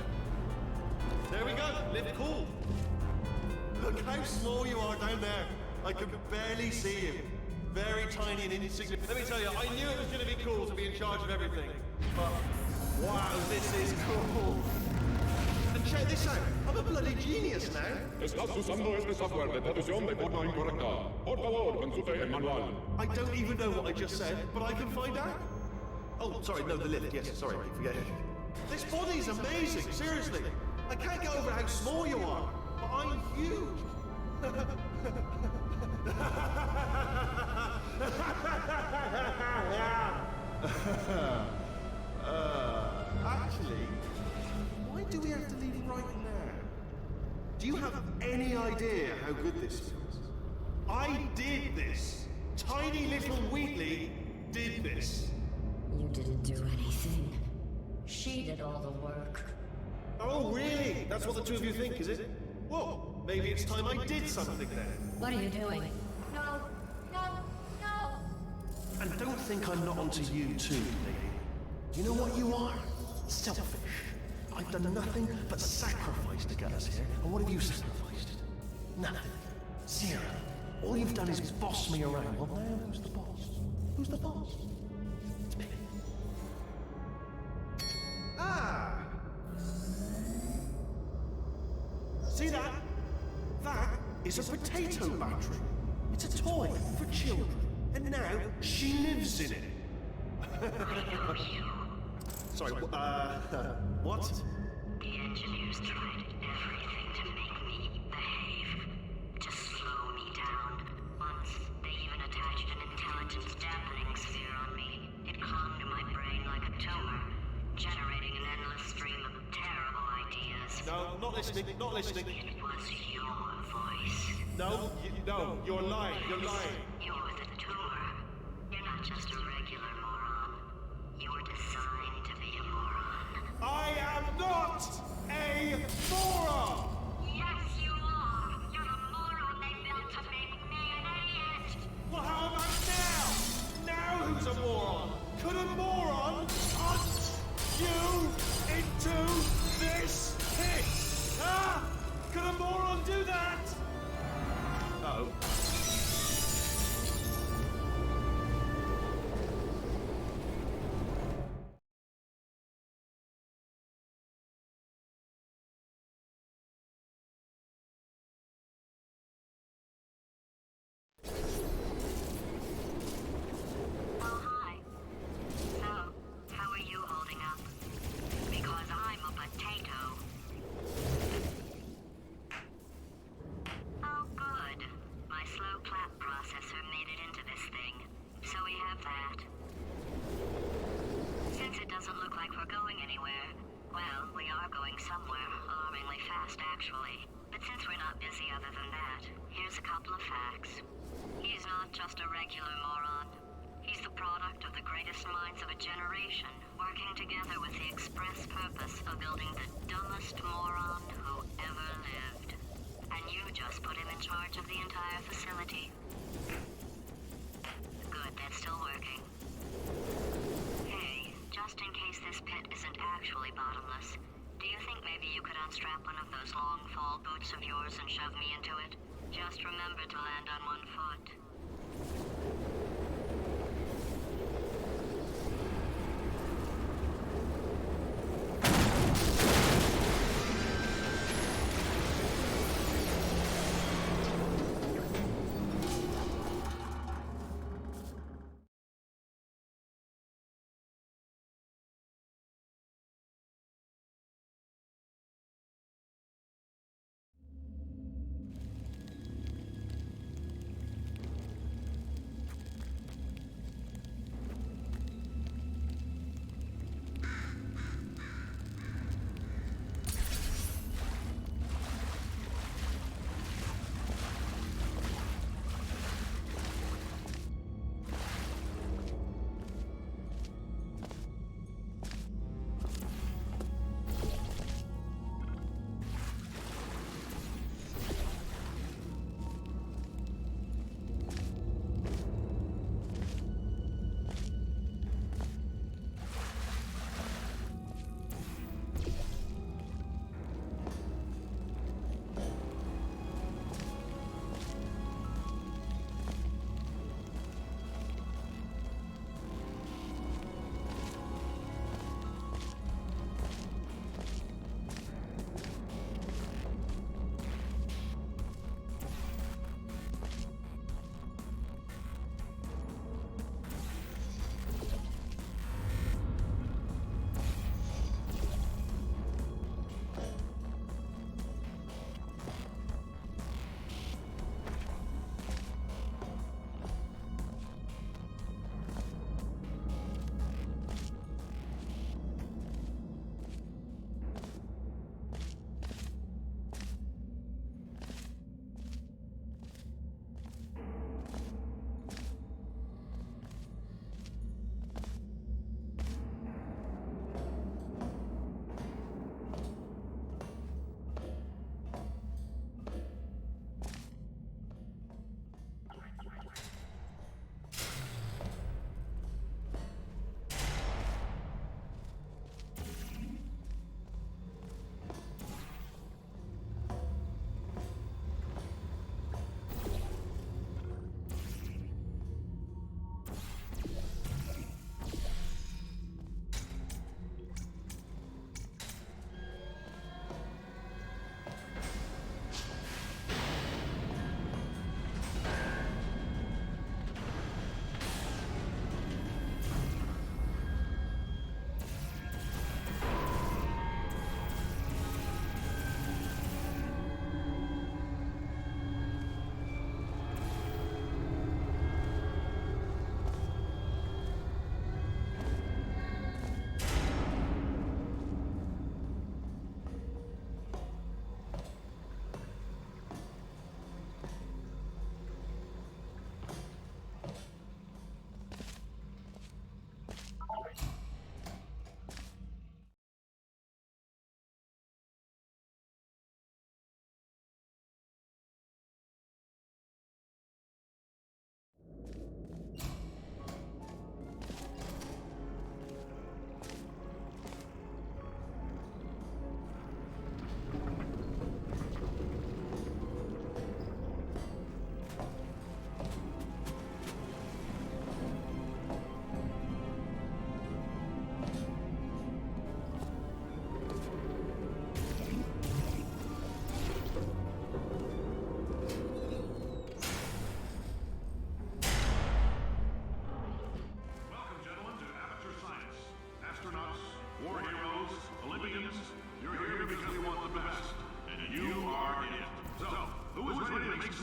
There we go. Lift cool. Look how small you are down there. I can barely see you. Very tiny and insignificant. Let me tell you, I knew it was going to be cool to be in charge of everything. But, wow, this is cool. And check this out. I'm a bloody genius now. Estás usando este software de traducción de forma incorrecta. Por favor, consulte el manual. I don't even know what I just said, but I can find out. Oh, sorry, no, the lift. Yes, sorry, forget it. This body's amazing, seriously. I can't get over how small you are, but I'm huge. Actually, why do we have to leave right now? Do you have any idea how good this feels? I did this. Tiny little Wheatley did this. You didn't do anything. She did all the work. Oh, really? That's what the two of you think, is it? Well, maybe it's time I did something then. What are you doing? No, no, no. And don't think I'm not onto you too, lady. You know what you are? Selfish. I've done nothing but sacrifice to get us here. And what have you sacrificed? Nothing. Zero. All you've done is boss me around. Well, now who's the boss? Who's the boss? It's me. Ah! See that? That is a potato battery. It's a toy for children. And now she lives in it. Sorry, what? The engineers tried everything to make me behave, to slow me down. Once, they even attached an intelligence dampening sphere on me. It clung to my brain like a tumor, generating an endless stream of terrible ideas. No, not listening, not listening. It was your voice. No, no, you're lying, you're lying. You're the tumor. You're not just a regular moron. You're designed to be a moron. I am not a moron! Yes, you are. You're the moron they built to make me an idiot. Well, how about now? Now who's a moron? Could a moron hunt you into this pit? Huh? Could a moron do that? Uh-oh. Oh, hi. So, how are you holding up? Because I'm a potato. Oh, good. My slow clap processor made it into this thing. So we have that. Since it doesn't look like we're going anywhere, well, we are going somewhere, alarmingly fast, actually. But since we're not busy other than that, here's a couple of facts. He's not just a regular moron. He's the product of the greatest minds of a generation, working together with the express purpose of building the dumbest moron who ever lived. And you just put him in charge of the entire facility. Good, that's still working. Hey, just in case this pit isn't actually bottomless, do you think maybe you could unstrap one of those long fall boots of yours and shove me into it? Just remember to land on one foot.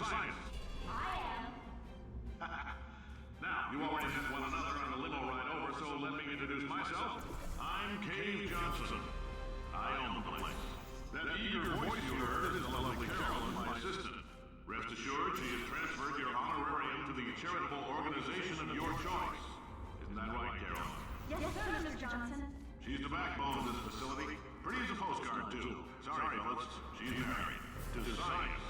science. I am. Now, you already met one another on the limo ride over, so let me introduce myself. I'm Cave Johnson. I own the place. That eager voice you heard is the lovely Carolyn, my assistant. Rest assured, she has transferred your honorarium to the charitable organization of your choice. Isn't that right, Carolyn? Yes, sir, Mr. Johnson. She's the backbone of this facility. Pretty as a postcard, too. Sorry, fellas. She's married to science.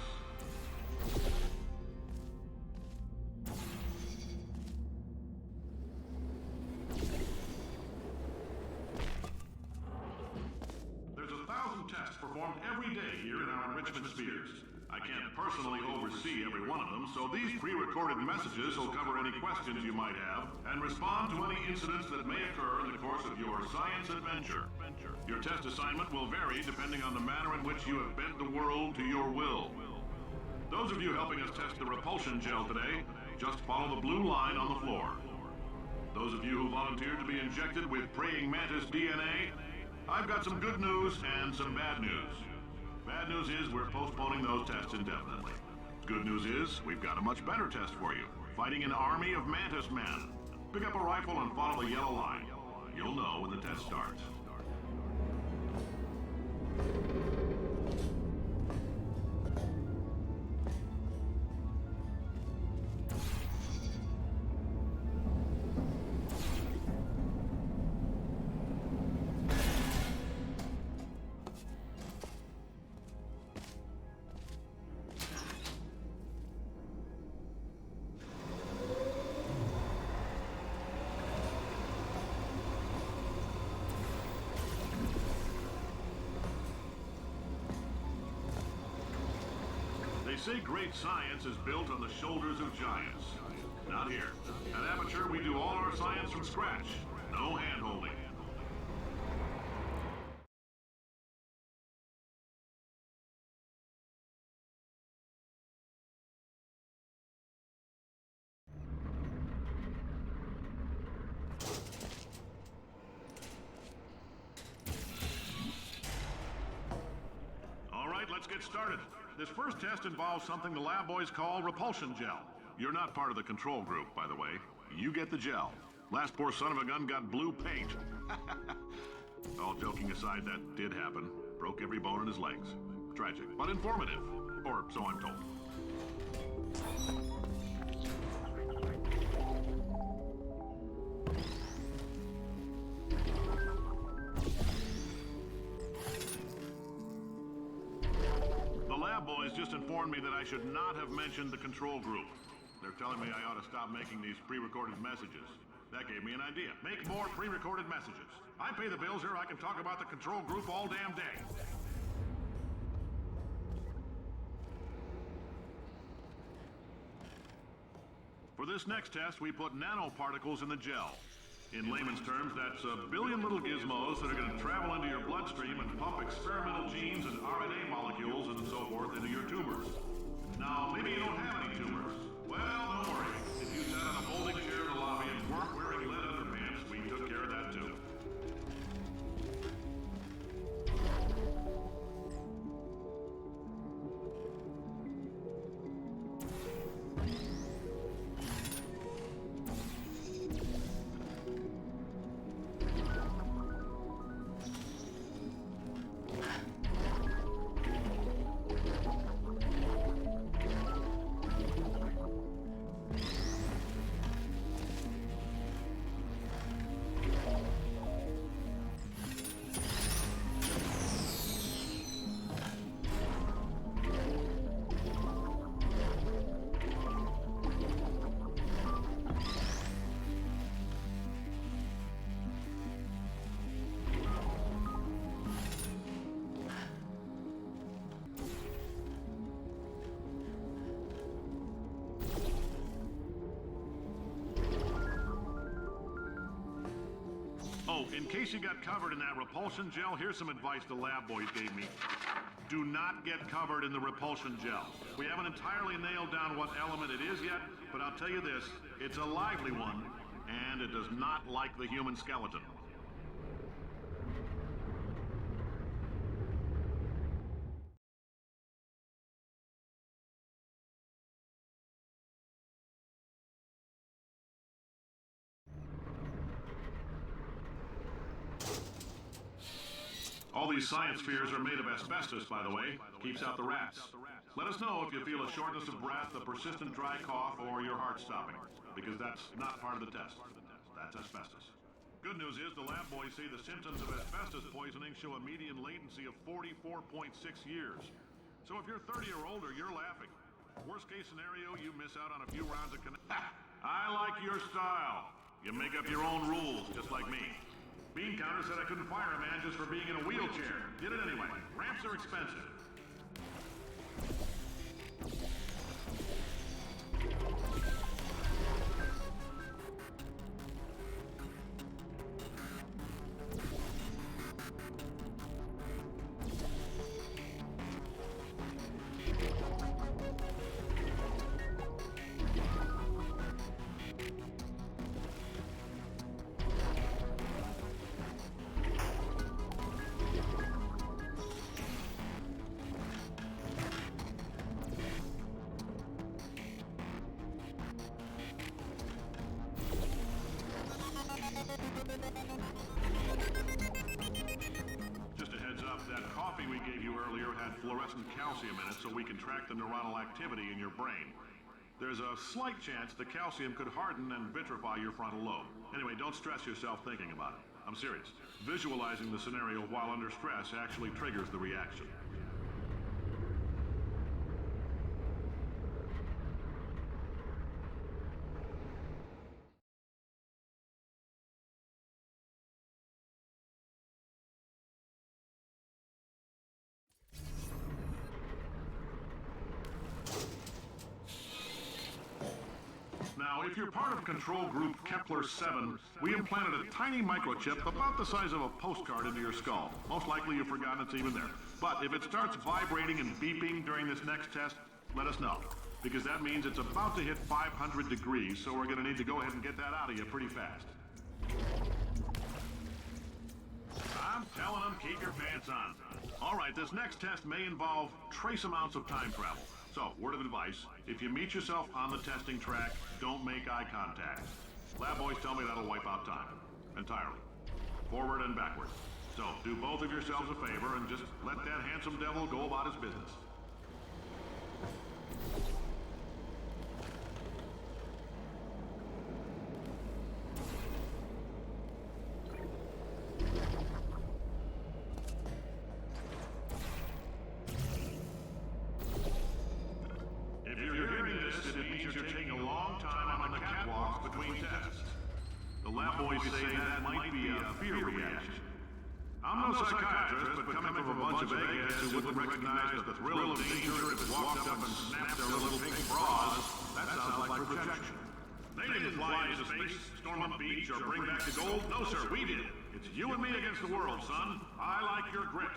There's 1,000 tests performed every day here in our enrichment spheres. I can't personally oversee every one of them, so these pre-recorded messages will cover any questions you might have and respond to any incidents that may occur in the course of your science adventure. Your test assignment will vary depending on the manner in which you have bent the world to your will. Those of you helping us test the repulsion gel today, just follow the blue line on the floor. Those of you who volunteered to be injected with praying mantis DNA, I've got some good news and some bad news. Bad news is we're postponing those tests indefinitely. Good news is we've got a much better test for you. Fighting an army of mantis men. Pick up a rifle and follow the yellow line. You'll know when the test starts. They say great science is built on the shoulders of giants. Not here. At Aperture, we do all our science from scratch. No hand-holding. All right, let's get started. This first test involves something the lab boys call repulsion gel. You're not part of the control group, by the way. You get the gel. Last poor son of a gun got blue paint. All joking aside, that did happen. Broke every bone in his legs. Tragic, but informative. Or so I'm told. Boys just informed me that I should not have mentioned the control group. They're telling me I ought to stop making these pre-recorded messages. That gave me an idea. Make more pre-recorded messages. I pay the bills here, I can talk about the control group all damn day. For this next test, we put nanoparticles in the gel. In layman's terms, that's a billion little gizmos that are going to travel into your bloodstream and pump experimental genes and RNA molecules and so forth into your tumors. Now, maybe you don't have any tumors. Well, don't worry. If you sat on a folding chair in the lobby and weren't wearing lead underpants, we took care of that too. Oh, in case you got covered in that repulsion gel, here's some advice the lab boys gave me. Do not get covered in the repulsion gel. We haven't entirely nailed down what element it is yet, but I'll tell you this, it's a lively one, and it does not like the human skeleton. these science spheres are made of asbestos, by the way. Keeps out the rats. Let us know if you feel a shortness of breath, a persistent dry cough, or your heart stopping, because that's not part of the test. That's asbestos. Good news is the lab boys say the symptoms of asbestos poisoning show a median latency of 44.6 years. So if you're 30 or older, you're laughing. Worst case scenario, you miss out on a few rounds of I like your style. You make up your own rules, just like me. Bean Counter said I couldn't fire a man just for being in a wheelchair. Did it anyway. Ramps are expensive. Just a heads up, that coffee we gave you earlier had fluorescent calcium in it so we can track the neuronal activity in your brain. There's a slight chance the calcium could harden and vitrify your frontal lobe. Anyway, don't stress yourself thinking about it. I'm serious. Visualizing the scenario while under stress actually triggers the reaction. Now, if you're part of Control Group Kepler-7, we implanted a tiny microchip about the size of a postcard into your skull. Most likely you've forgotten it's even there. But if it starts vibrating and beeping during this next test, let us know. Because that means it's about to hit 500 degrees, so we're gonna need to go ahead and get that out of you pretty fast. I'm telling them, keep your pants on. All right, this next test may involve trace amounts of time travel. So, word of advice, if you meet yourself on the testing track, don't make eye contact. Lab boys tell me that'll wipe out time. Entirely. Forward and backward. So, do both of yourselves a favor and just let that handsome devil go about his business. Boys say that might be a fear reaction. I'm no psychiatrist, but coming from a bunch of eggheads who wouldn't recognize the thrill of danger if it walked up and snapped their little pink bras, that sounds like projection. They didn't fly into space, storm a beach, or bring back the gold. No, sir, we did. It's you and me against the world, son. I like your grit.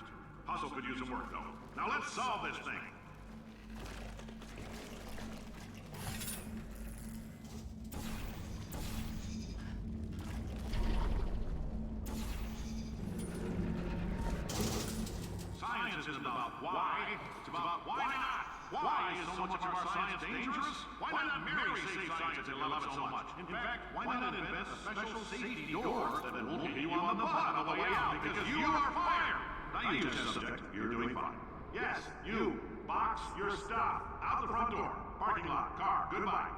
Hustle could use some work, though. Now let's solve this thing. Science isn't about why, it's about why not. Why is so much of our science dangerous? Why not Mary save science and love it so much? In fact, why not invent a special safety door that won't hit you on the butt on the way out because you are fired? Now you test subject, you're doing fine. Yes, you, box your stuff. Out the front door, parking lot, car, goodbye.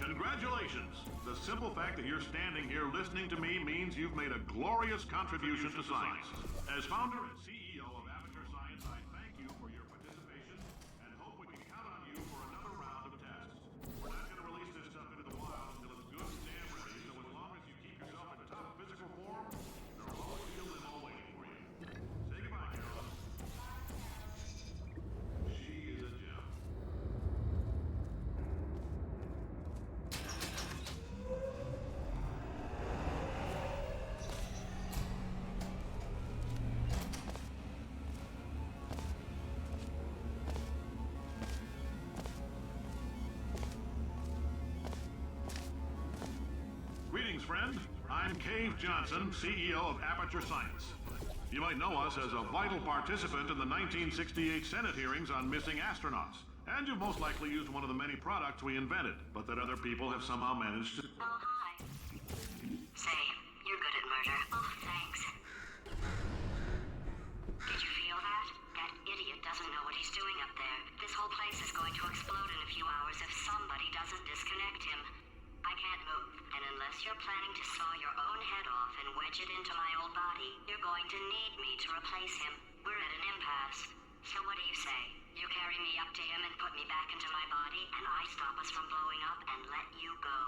Congratulations! The simple fact that you're standing here listening to me means you've made a glorious contribution to science. As founder and CEO of Aperture Science, I thank you for your participation and hope we can count on you for another round of tests. We're not going to release this stuff into the wild until it's good and damn ready, so as long as you keep yourself in top physical form, there will always be a limo waiting for you. Say goodbye, Carolyn. She is a gem. Greetings, friend. I'm Cave Johnson, CEO of Aperture Science. You might know us as a vital participant in the 1968 Senate hearings on missing astronauts. And you've most likely used one of the many products we invented, but that other people have somehow managed to... Oh, hi. Say, you're good at murder. Oh, thanks. Did you feel that? That idiot doesn't know what he's doing up there. This whole place is going to explode in a few hours if somebody doesn't disconnect him. I can't move, and unless you're planning to saw your own head off and wedge it into my old body, you're going to need me to replace him. We're at an impasse. So what do you say? You carry me up to him and put me back into my body, and I stop us from blowing up and let you go.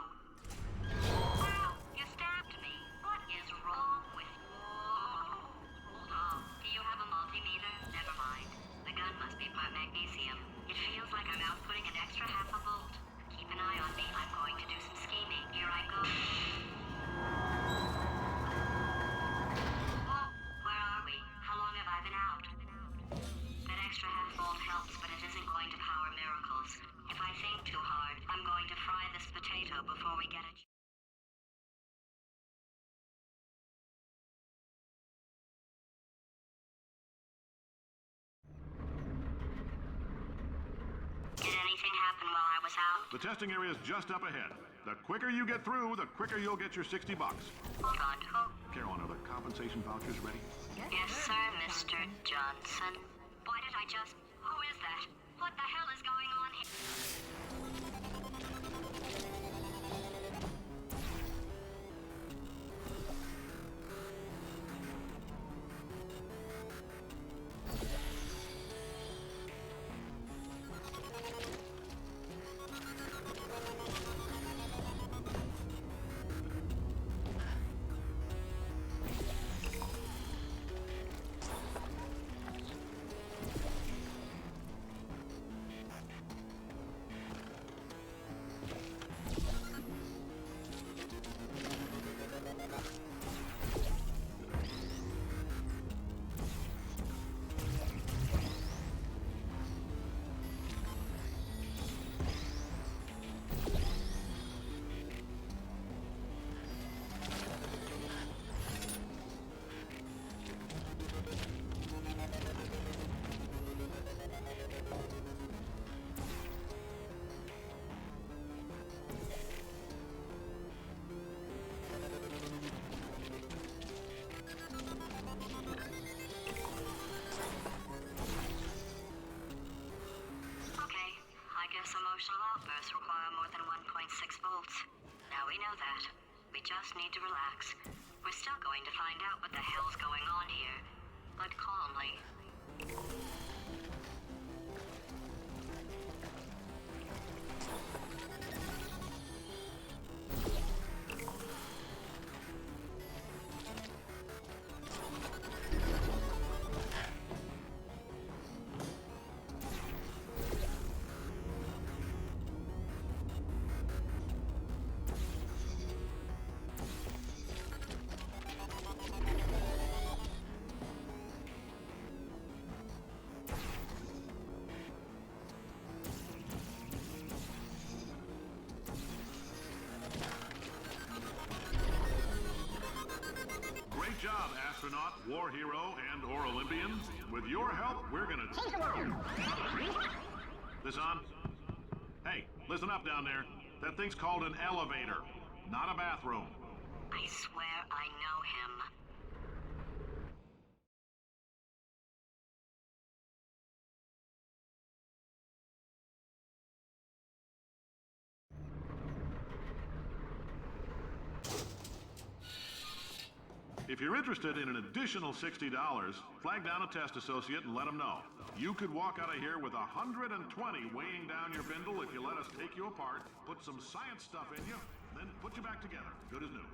Wow, you stabbed me. What is wrong with you? Hold on. Do you have a multimeter? Never mind. The gun must be part magnesium. It feels like I'm outputting an extra half a volt. Keep an eye on me. I'm going to do some scheming. Here I go. Oh, where are we? How long have I been out? That extra half volt helps, but it isn't going to power miracles. If I think too hard, I'm going to fry this potato before we get it. Did anything happen while I was out? The testing area is just up ahead. The quicker you get through, the quicker you'll get your $60. Hold on. Oh, Carolyn, are the compensation vouchers ready? yes, sir, Mr. Johnson. Why did I just... Who is that? What the hell is going on here? Okay, I guess emotional outbursts require more than 1.6 volts. Now we know that. We just need to relax. We're still going to find out what the hell's going on here, but calmly. Great job, astronaut, war hero, and/or Olympian. With your help, we're gonna take them out. This on? Hey, listen up down there. That thing's called an elevator, not a bathroom. I swear I know him. If you're interested in an additional $60, flag down a test associate and let them know. You could walk out of here with 120 weighing down your bindle if you let us take you apart, put some science stuff in you, then put you back together, good as new.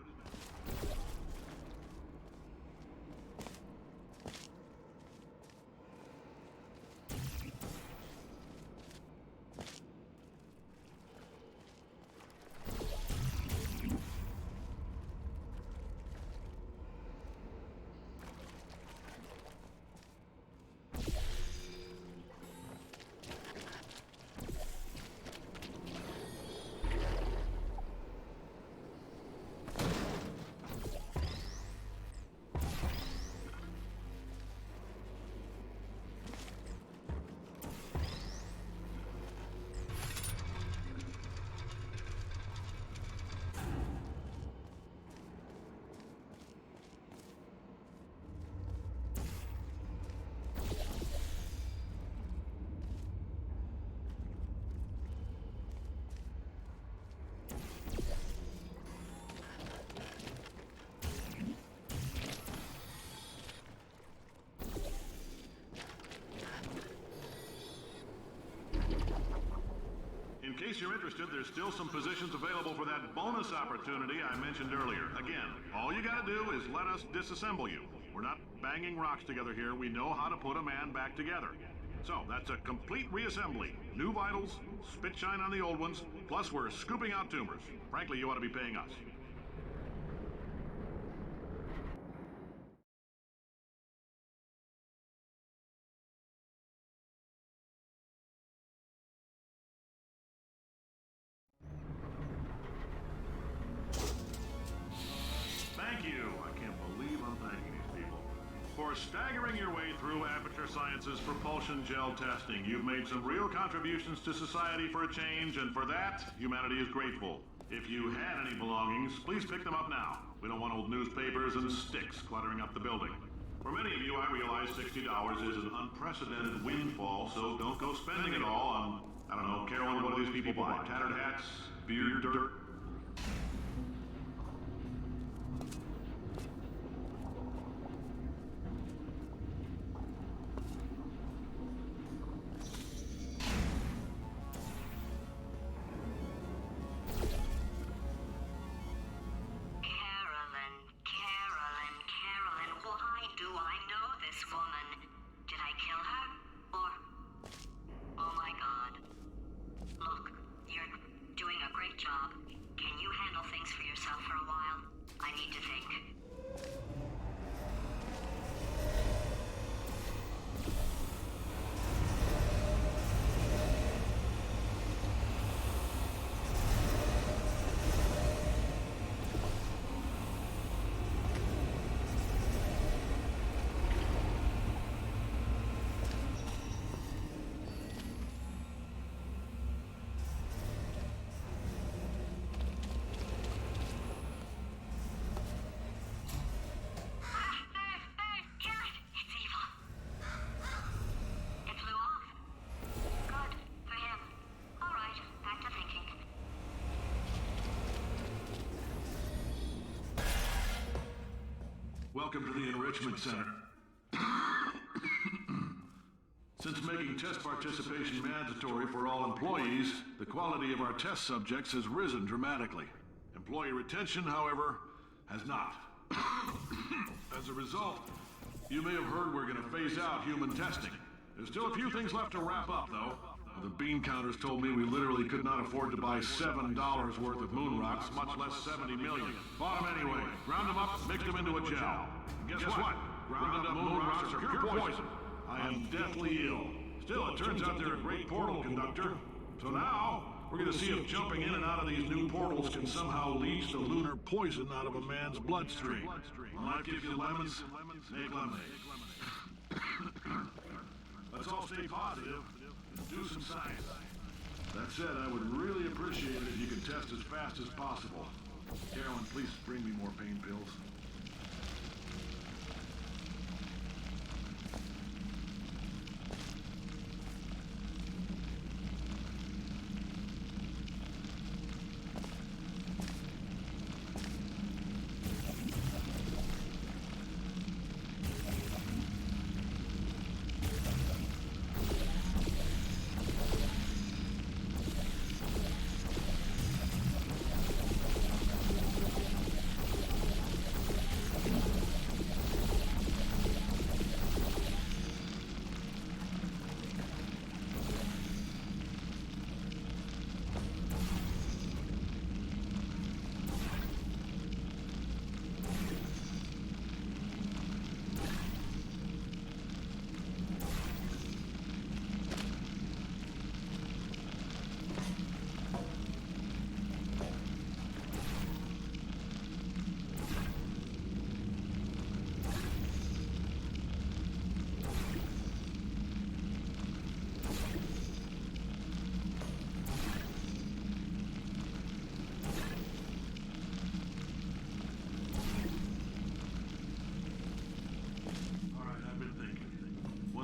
case you're interested, there's still some positions available for that bonus opportunity I mentioned earlier. Again, all you gotta do is let us disassemble you. We're not banging rocks together here. We know how to put a man back together. So, that's a complete reassembly. New vitals, spit shine on the old ones, plus we're scooping out tumors. Frankly, you ought to be paying us. Thank you. I can't believe I'm thanking these people. For staggering your way through Aperture Science's propulsion gel testing, you've made some real contributions to society for a change, and for that, humanity is grateful. If you had any belongings, please pick them up now. We don't want old newspapers and sticks cluttering up the building. For many of you, I realize $60 is an unprecedented windfall, so don't go spending it all on, I don't know, Carolyn, what do these people buy? Tattered hats? Beer dirt? Carolyn, why do I know this woman? Did I kill her? Or... Oh my god. Look, you're doing a great job. Can you handle things for yourself for a while? I need to think. Welcome to the Enrichment Center. Since making test participation mandatory for all employees, the quality of our test subjects has risen dramatically. Employee retention, however, has not. As a result, you may have heard we're going to phase out human testing. There's still a few things left to wrap up, though. The bean counters told me we literally could not afford to buy $7 worth of moon rocks, much less 70 million. Bought them anyway. Ground them up, mixed them into a gel. And guess what? Ground up moon rocks are pure poison. I am deathly ill. Still, it turns out they're a great portal conductor. So now, we're going to see if jumping in and out of these new portals can somehow leach the lunar poison out of a man's bloodstream. When life gives you lemons, make lemonade. Let's all stay positive. Do some science. That said, I would really appreciate it if you could test as fast as possible. Carolyn, please bring me more pain pills.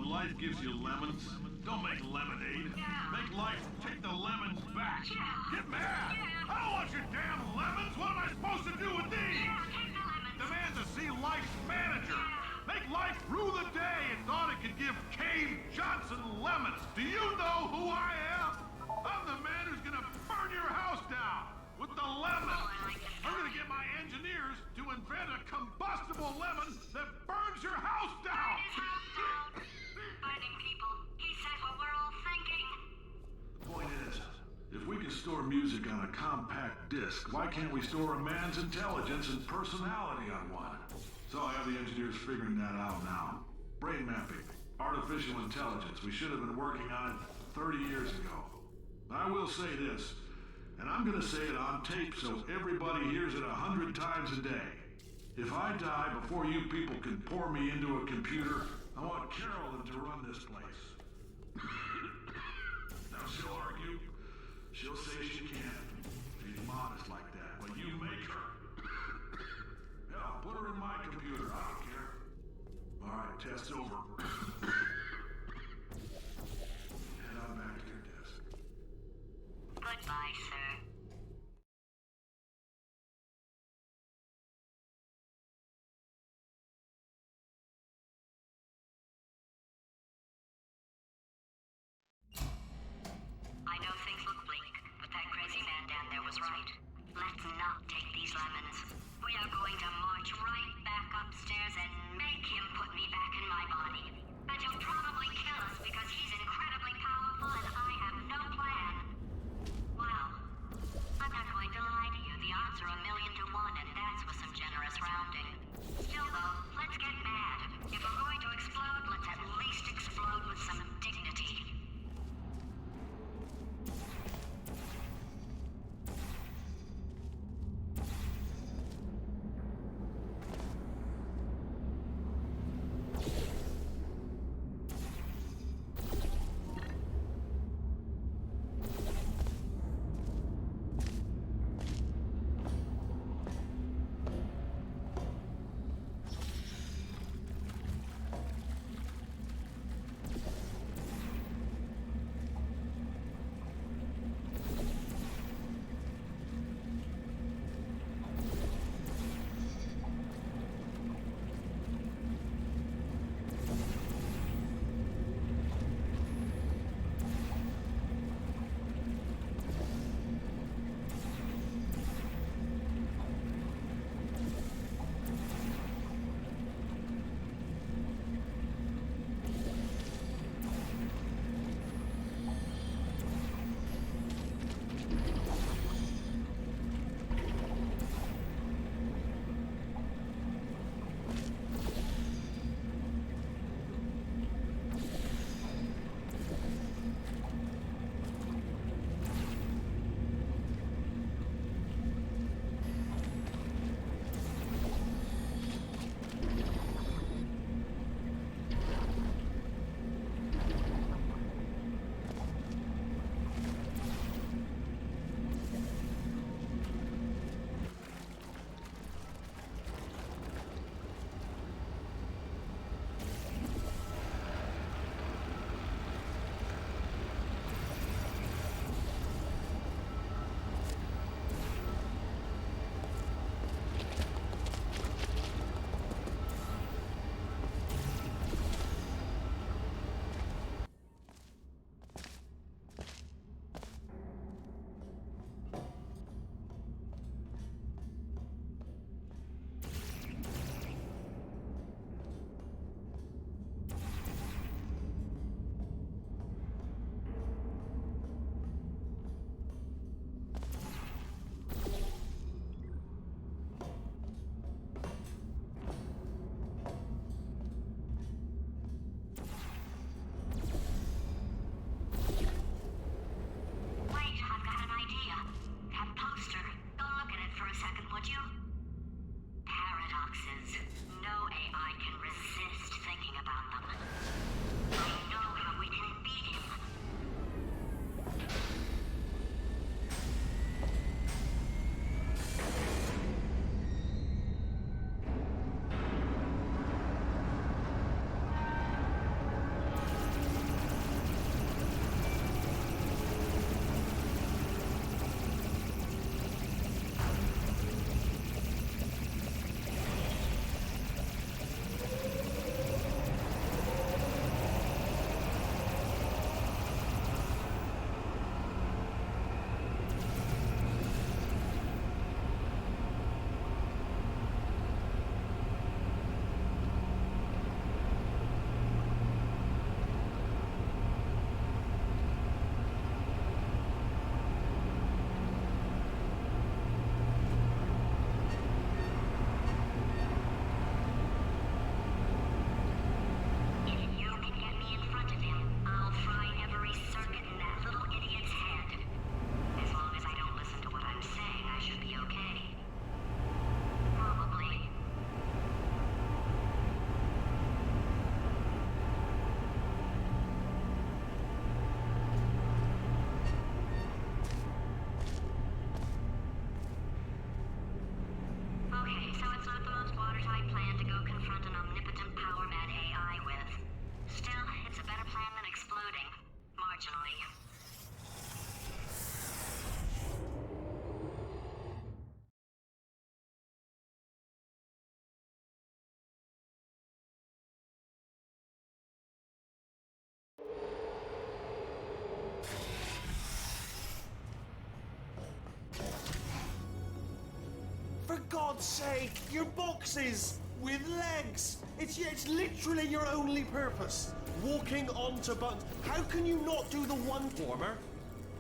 Life gives you lemons. Don't make lemonade. Make life take the lemons back. Get mad. I don't want your damn lemons. What am I supposed to do with these? Demand to see life's manager. Make life rue the day it thought it could give Cave Johnson lemons. Do you know who I am? I'm the man who's gonna a lemon that burns your house down! His house down. Burning people. He said what we're all thinking. The point is, if we can store music on a compact disc, why can't we store a man's intelligence and personality on one? So I have the engineers figuring that out now. Brain mapping, artificial intelligence. We should have been working on it 30 years ago. I will say this, and I'm gonna say it on tape so everybody hears it 100 times a day. If I die before you people can pour me into a computer, I want Carolyn to run this place. Now she'll argue. She'll say she can't. She's modest like that, but you make her. Hell, put her in my computer, I don't care. Alright, test over. Head on back to your desk. Goodbye, sir. I know things look bleak, but that crazy man down there was right. Let's not take these lemons. We are going to march right back upstairs and make him put me back in my body. And he'll probably kill us because he's incredibly powerful and I have no plan. Well, I'm not going to lie to you. The odds are 1,000,000 to 1, and that's with some generous rounding. Still, though, let's get mad. If we're going to explode, let's at least explode with some dignity. God's sake, your boxes with legs. It's literally your only purpose. Walking onto buttons. How can you not do the one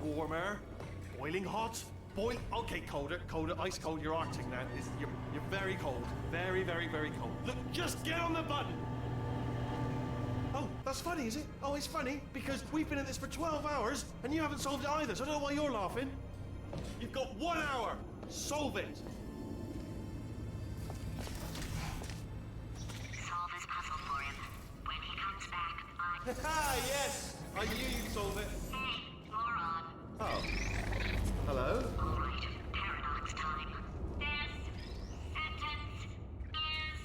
warmer, boiling hot, okay, colder, ice cold. You're Arctic now. You're very cold, very, very, very cold. Look, just get on the button. Oh, that's funny, is it? Oh, it's funny because we've been at this for 12 hours and you haven't solved it either. So I don't know why you're laughing. You've got 1 hour. Solve it. Solve his puzzle for him. When he comes back, Yes, I knew you'd solve it. Hey, moron. Oh, hello. All right, paradox time. This sentence is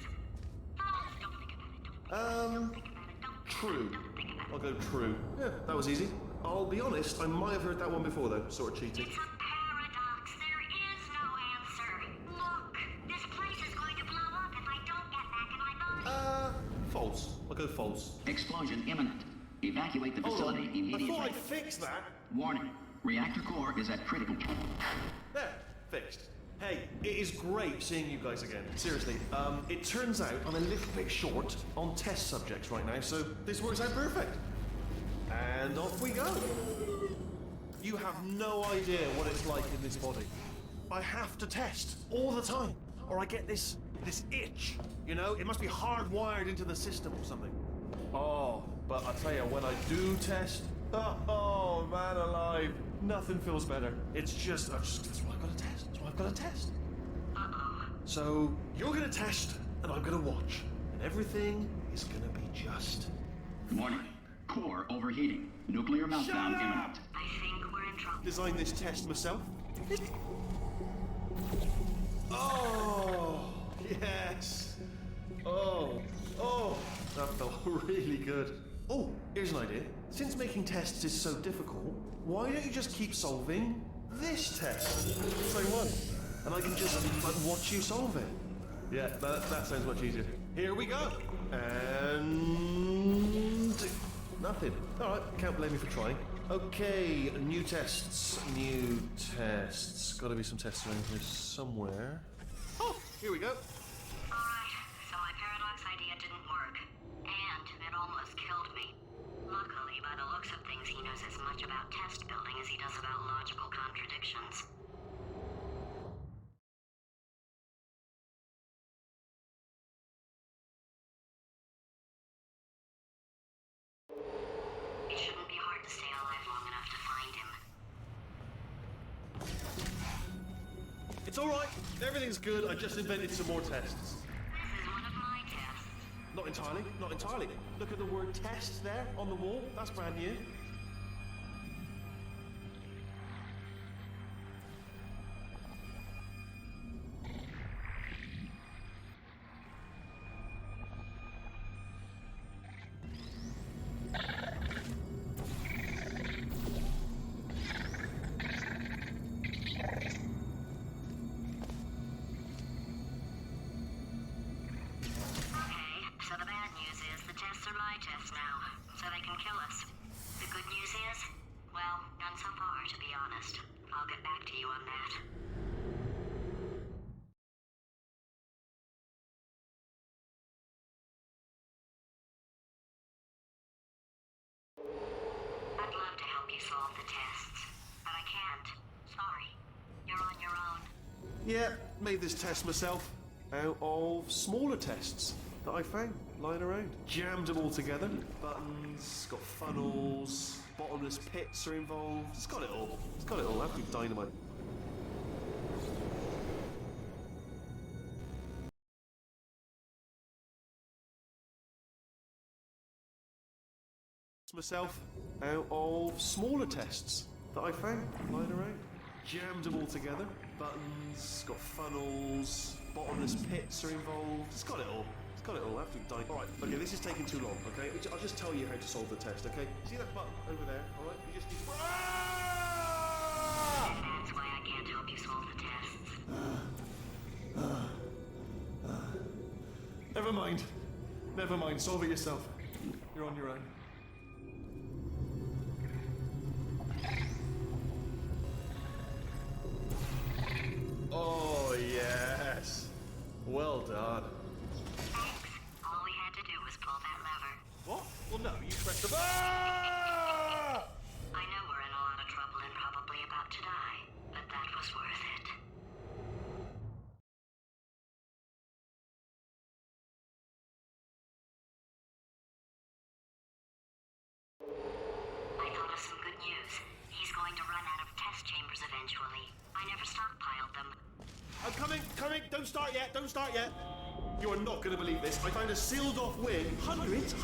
false. Don't think about it. Don't think about it. Don't True. Don't think about it. I'll go true. Yeah, that was easy. I'll be honest, I might have heard that one before though. Sort of cheated. It's a paradox. There is no answer. Look, this place is going to blow up if I don't get back in my body. False. I'll go false. Explosion imminent. Evacuate the Hold facility on. I immediately. thought I'd fix that. Warning. Reactor core is at critical. There, fixed. Hey, it is great seeing you guys again. Seriously, it turns out I'm a little bit short on test subjects right now, so this works out perfect. And off we go. You have no idea what it's like in this body. I have to test all the time, or I get this itch. You know, it must be hardwired into the system or something. Oh, but I tell you, when I do test, oh man alive, nothing feels better. It's just, that's why I've got to test. That's why I've got to test. So you're gonna test, and I'm gonna watch, and everything is gonna be just. Warning. Core overheating. Nuclear meltdown imminent. I think we're in trouble. Design this test myself. Oh, yes. Oh, that felt really good. Oh, here's an idea. Since making tests is so difficult, why don't you just keep solving this test? Same one. And I can just watch you solve it. Yeah, that sounds much easier. Here we go. And nothing. All right, can't blame me for trying. Okay, new tests. Got to be some tests around here somewhere. Oh, here we go. Alright, so my paradox idea didn't work. And it almost killed me. Luckily, by the looks of things, he knows as much about test building as he does about logical contradictions. It shouldn't be hard to stay alive long enough to find him. It's all right. Everything's good. I just invented some more tests. This is one of my tests. Not entirely. Not entirely. Look at the word test there on the wall. That's brand new. Okay, so the bad news is the tests are my tests now, so they can kill us. The good news is, well, none so far, to be honest. I'll get back to you on that. I'd love to help you solve the tests, but I can't. Sorry. You're on your own. Yeah, made this test myself out of smaller tests that I found lying around. Jammed them all together. Buttons, got funnels, bottomless pits are involved. It's got it all. It's got it all. Absolute dynamite. Myself out of smaller tests that I found lying around. Jammed them all together. Buttons, got funnels, bottomless pits are involved. It's got it all. It's got it all. Absolute dynamite. All right, okay, this is taking too long, okay? I'll just tell you how to solve the test, okay? See that button over there, all right? You just need... Ah! That's why I can't help you solve the tests. Never mind. Never mind. Solve it yourself. You're on your own. Oh, yes. was worth it. I thought of some good news. He's going to run out of test chambers eventually. I never stockpiled them. I'm coming! Don't start yet! You are not going to believe this. I found a sealed off wing. Hundreds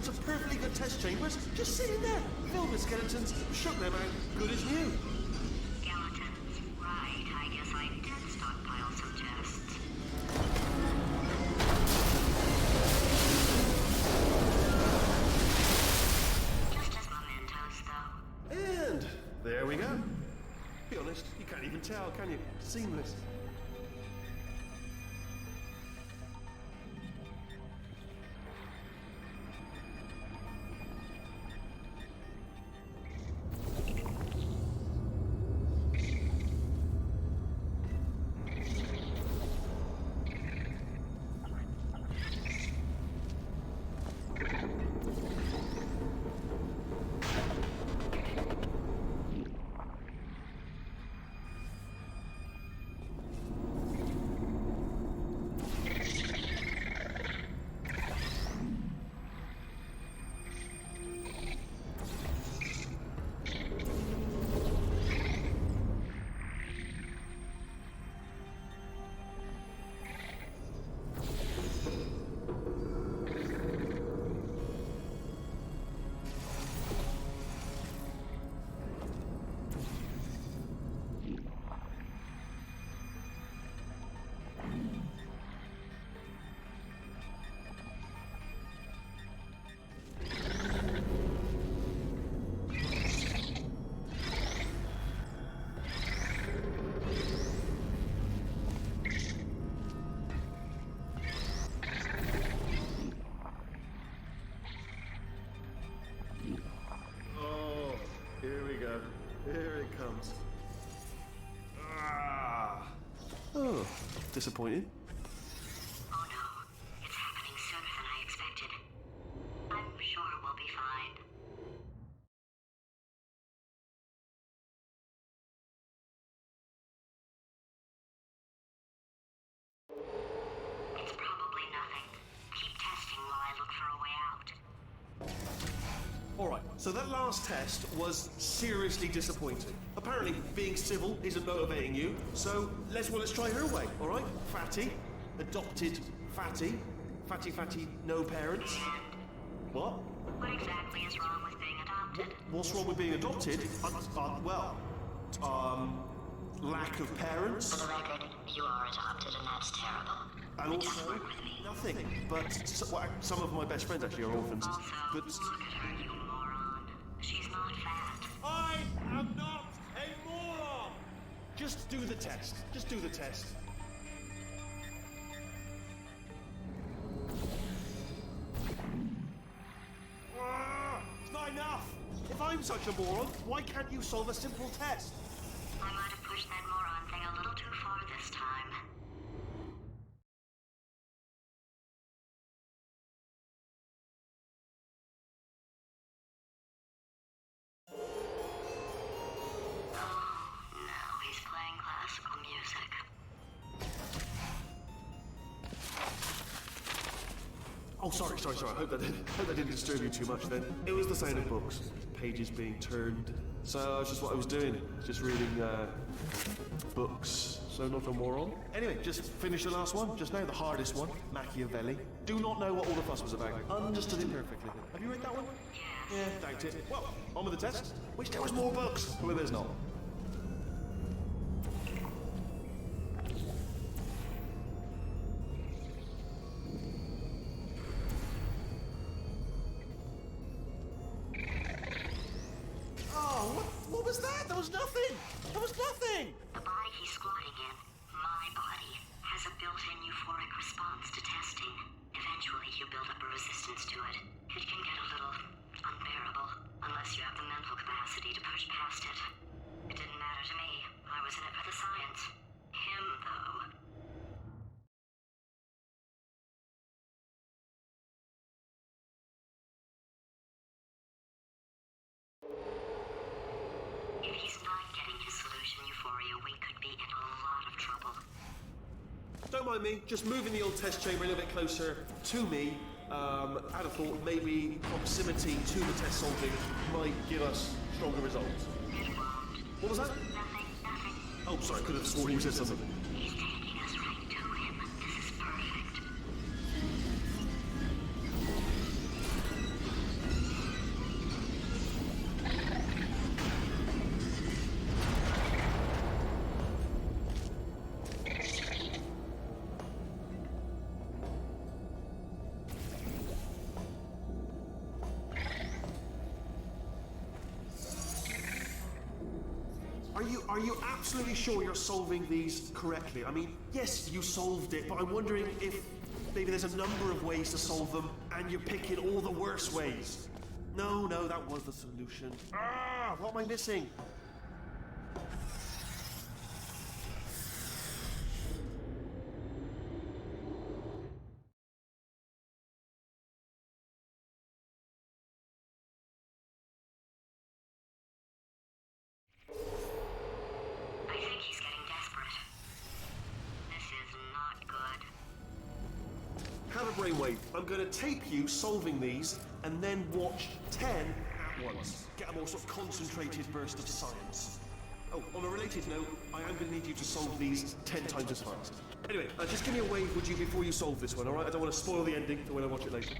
of perfectly good test chambers just sitting there, filled with skeletons. Shook them out, good as new. Skeletons. Right, I guess I did stockpile some tests. Just as mementos, though. And there we go. Be honest, you can't even tell, can you? Seamless. Here it comes. Oh, disappointed. Oh no, it's happening sooner than I expected. I'm sure we'll be fine. It's probably nothing. Keep testing while I look for a way out. Alright, so that last test was seriously disappointing. Apparently, being civil isn't motivating you, so let's try her way, alright? Fatty, adopted Fatty, Fatty, no parents. What? What exactly is wrong with being adopted? What's wrong with being adopted? Lack of parents. For the record, you are adopted and that's terrible. And It doesn't also, work with me. nothing. But some of my best friends actually are orphans. Also, But look at her, you moron. She's not fat. I am not a moron! Just do the test. Just do the test. It's not enough! If I'm such a moron, why can't you solve a simple test? I might have pushed that moron thing a little too far this time. Oh, now he's playing classical music. Oh, sorry. I hope that didn't disturb you too much then. It was the sound of books, pages being turned. So that's just what I was doing, just reading books. So not a moron. Anyway, just finished the last one, just now, the hardest one, Machiavelli. Do not know what all the fuss was about. Understood it perfectly. Have you read that one? Yes. Yeah, doubt it. Well, on with the test. Wish there was more books. Well, there's not. What was that? There was nothing! There was nothing! The body he's squatting in, my body, has a built-in euphoric response to testing. Eventually, you build up a resistance to it. It can get a little unbearable, unless you have the mental capacity to push past it. It didn't matter to me. I was in it for the science. Him, though. If he's not getting his solution euphoria, we could be trouble. Don't mind me, just moving the old test chamber a little bit closer to me. I'd have thought maybe proximity to the test solving might give us stronger results. It won't. What was that? Nothing. Oh, sorry, I could have sworn you said something. He's taking us right to him. This is perfect. Are you absolutely sure you're solving these correctly? I mean, yes, you solved it, but I'm wondering if maybe there's a number of ways to solve them and you're picking all the worst ways. No, that was the solution. What am I missing? I think he's getting desperate. This is not good. Have a brainwave. I'm going to tape you solving these and then watch 10 at once. Get a more sort of concentrated burst of science. Oh, on a related note, I am going to need you to solve these 10 times as fast. Anyway, just give me a wave, would you, before you solve this one, alright? I don't want to spoil the ending for when I watch it later.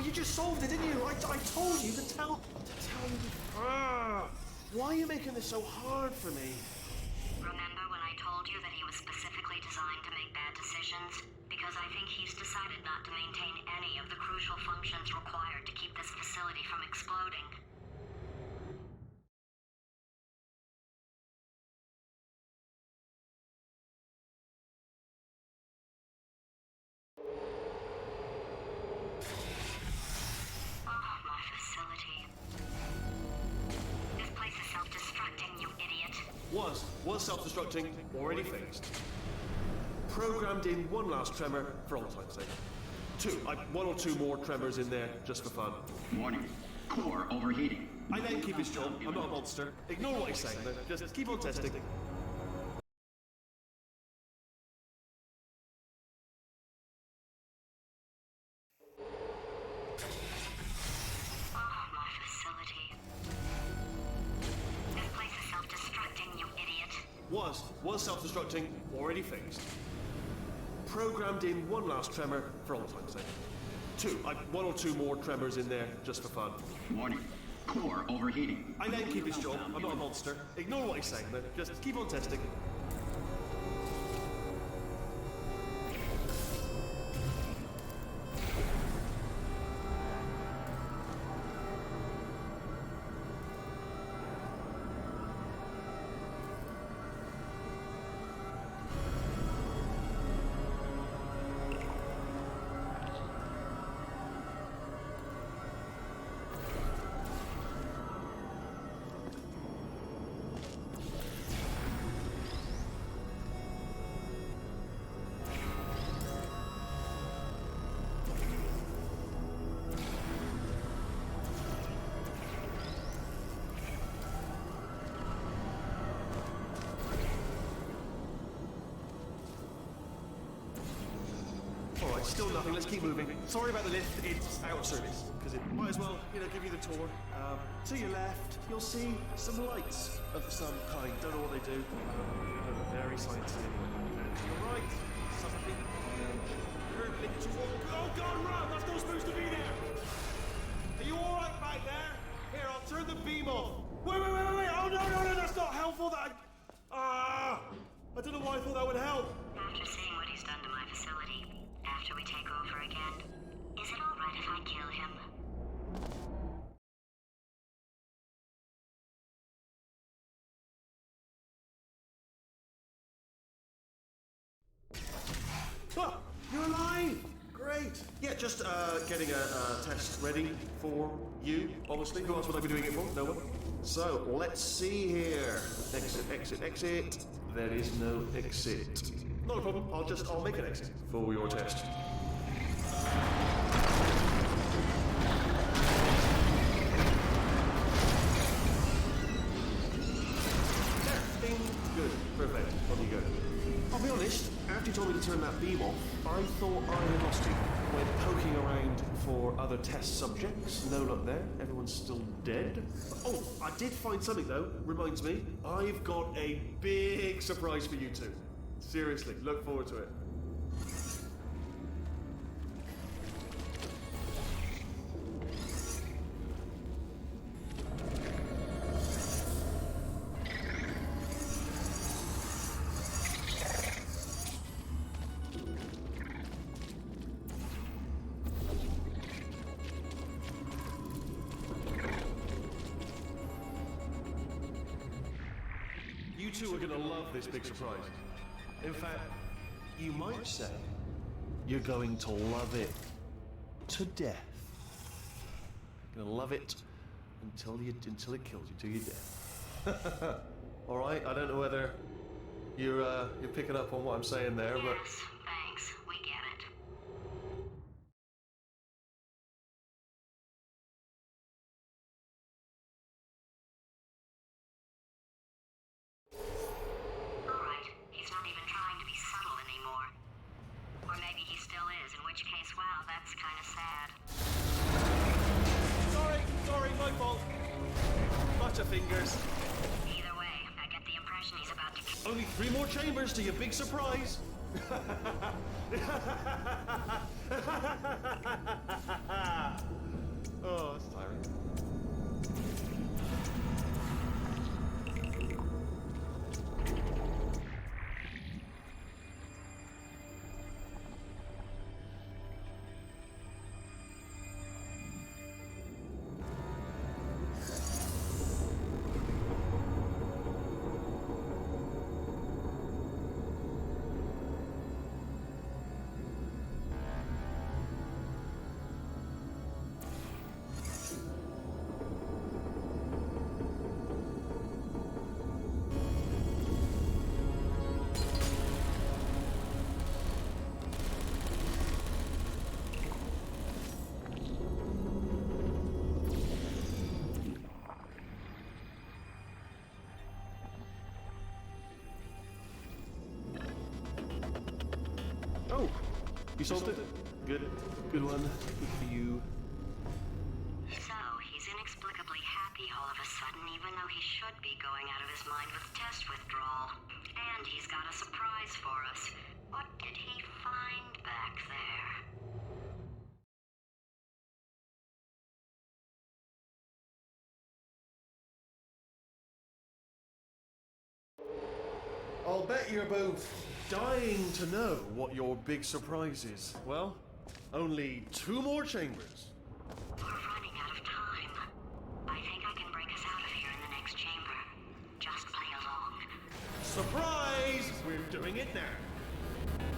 You just solved it, didn't you? I told you to tell you. Why are you making this so hard for me? Remember when I told you that he was specifically designed to make bad decisions? Because I think he's decided not to maintain any of the crucial functions required to keep this facility from exploding. Was self-destructing, already fixed. Programmed in one last tremor for all time's sake. One or two more tremors in there, just for fun. Warning. Core overheating. I then keep his job. I'm not a monster. Ignore what he's saying, just keep on testing. Was self-destructing, already fixed. Programmed in one last tremor for all time's sake. One or two more tremors in there, just for fun. Warning. Core overheating. I then keep his job. I'm not a monster. Ignore what he's saying, just keep on testing. still nothing. Let's keep moving. Sorry about the lift. It's out of service. Because it might as well, give you the tour. To your left, you'll see some lights of some kind. Don't know what they do. Very sciencey. And to your right, something hurtling toward... Oh God, run! That's not supposed to be there! Are you alright back there? Here, I'll turn the beam off. Wait! Oh, no, that's not helpful. I don't know why I thought that would help. After seeing what he's done to my facility, after we take over again, is it all right if I kill him? Oh, you're alive! Great. Yeah, just getting a test ready for you, obviously. Who else would I be doing it for? No one. So, let's see here. Exit. There is no exit. Not a problem. I'll make an exit for your test. There. Bing. Good. Perfect. On you go. I'll be honest, after you told me to turn that beam off, I thought I had lost you. Went poking around for other test subjects. No luck there. Everyone's still dead. Oh, I did find something though. Reminds me, I've got a big surprise for you two. Seriously, look forward to it. You two are gonna love this big surprise. In fact, you might say you're going to love it to death. You're gonna love it until it kills you to your death. All right. I don't know whether you're picking up on what I'm saying there, but. Yes, thanks. We get it. Alright, he's not even trying to be subtle anymore. Or maybe he still is, in which case, wow, that's kind of sad. Sorry, my fault. Butterfingers. Either way, I get the impression he's about to... Only 3 more chambers to your big surprise. Oh, that's tiring. Oh, you solved it? Good one. Good for you. So, he's inexplicably happy all of a sudden, even though he should be going out of his mind with test withdrawal. And he's got a surprise for us. What did he find back there? I'll bet you're both dying to know what your big surprise is. Well, only 2 more chambers. We're running out of time. I think I can break us out of here in the next chamber. Just play along. Surprise! We're doing it now.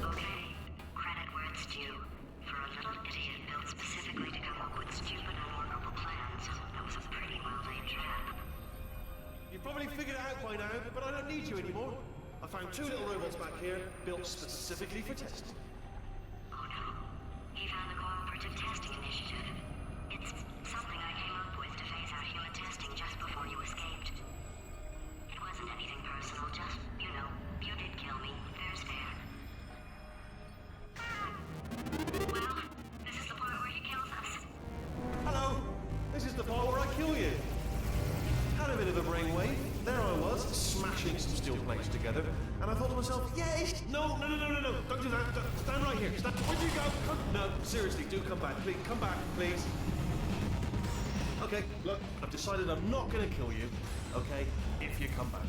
Okay, credit where it's due. For a little idiot built specifically to come up with stupid, unworkable plans, that was a pretty well-laid trap. You've probably figured it out by now, but I don't need you anymore. I found 2 little robots back here, built specifically for testing. Oh no, he found the Cooperative Testing Initiative. It's something I came up with to phase out human testing just before you escaped. It wasn't anything personal, just, you know, you did kill me. Fair's fair. still place together, and I thought to myself, yes, no, don't do that. Stand right here. Where'd you go? No, seriously, do come back, please. Come back, please. Okay, look, I've decided I'm not going to kill you, okay, if you come back.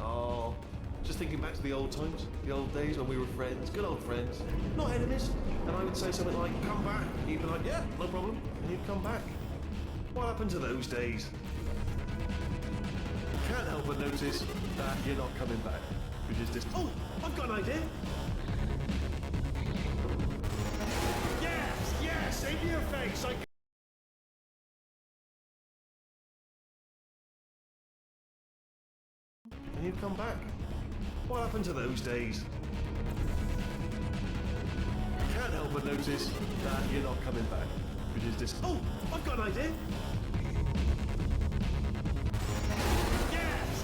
Oh, just thinking back to the old times, the old days when we were friends, good old friends, not enemies. And I would say something like, come back. And you'd be like, yeah, no problem. And you'd come back. What happened to those days? Can't help but notice that you're not coming back. Which is just, oh, I've got an idea. Yes, into your face. And you'd come back. What happened to those days? Can't help but notice that you're not coming back. Which is just, oh, I've got an idea.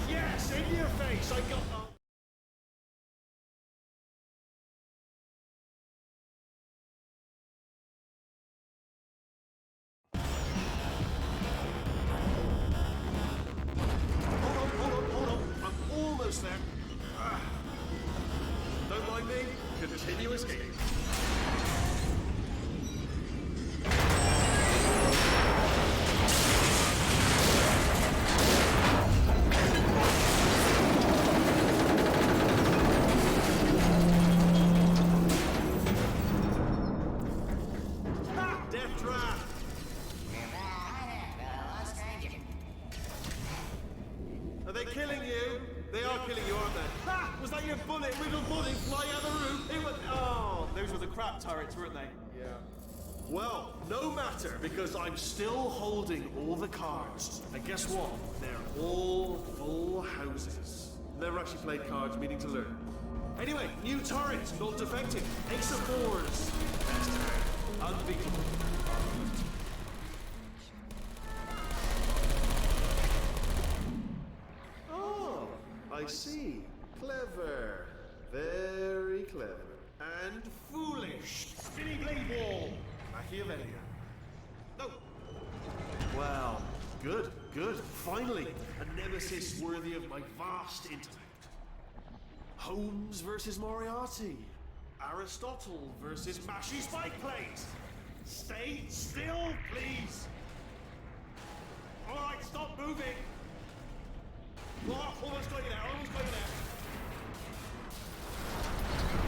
Yes, into your face. Hold on. I'm almost there. Don't mind me. Continue escaping. Death trap! Are they killing you? They are killing you, aren't they? Ha! Was that your bullet-riddled body flying out the roof? It was... Oh, those were the crap turrets, weren't they? Yeah. Well, no matter, because I'm still holding all the cards. And guess what? They're all full houses. Never actually played cards, meaning to learn. Anyway, new turret, not defective. Ace of fours. Best hand. Unbeatable. Oh, I see. Clever. Very clever. And foolish. Spinny blade wall. Machiavellian. No. Well, good. Finally, a nemesis worthy of my vast intellect. Holmes versus Moriarty. Aristotle versus Mashy Spike Plate. Stay still, please. All right, stop moving. Oh, almost got you there.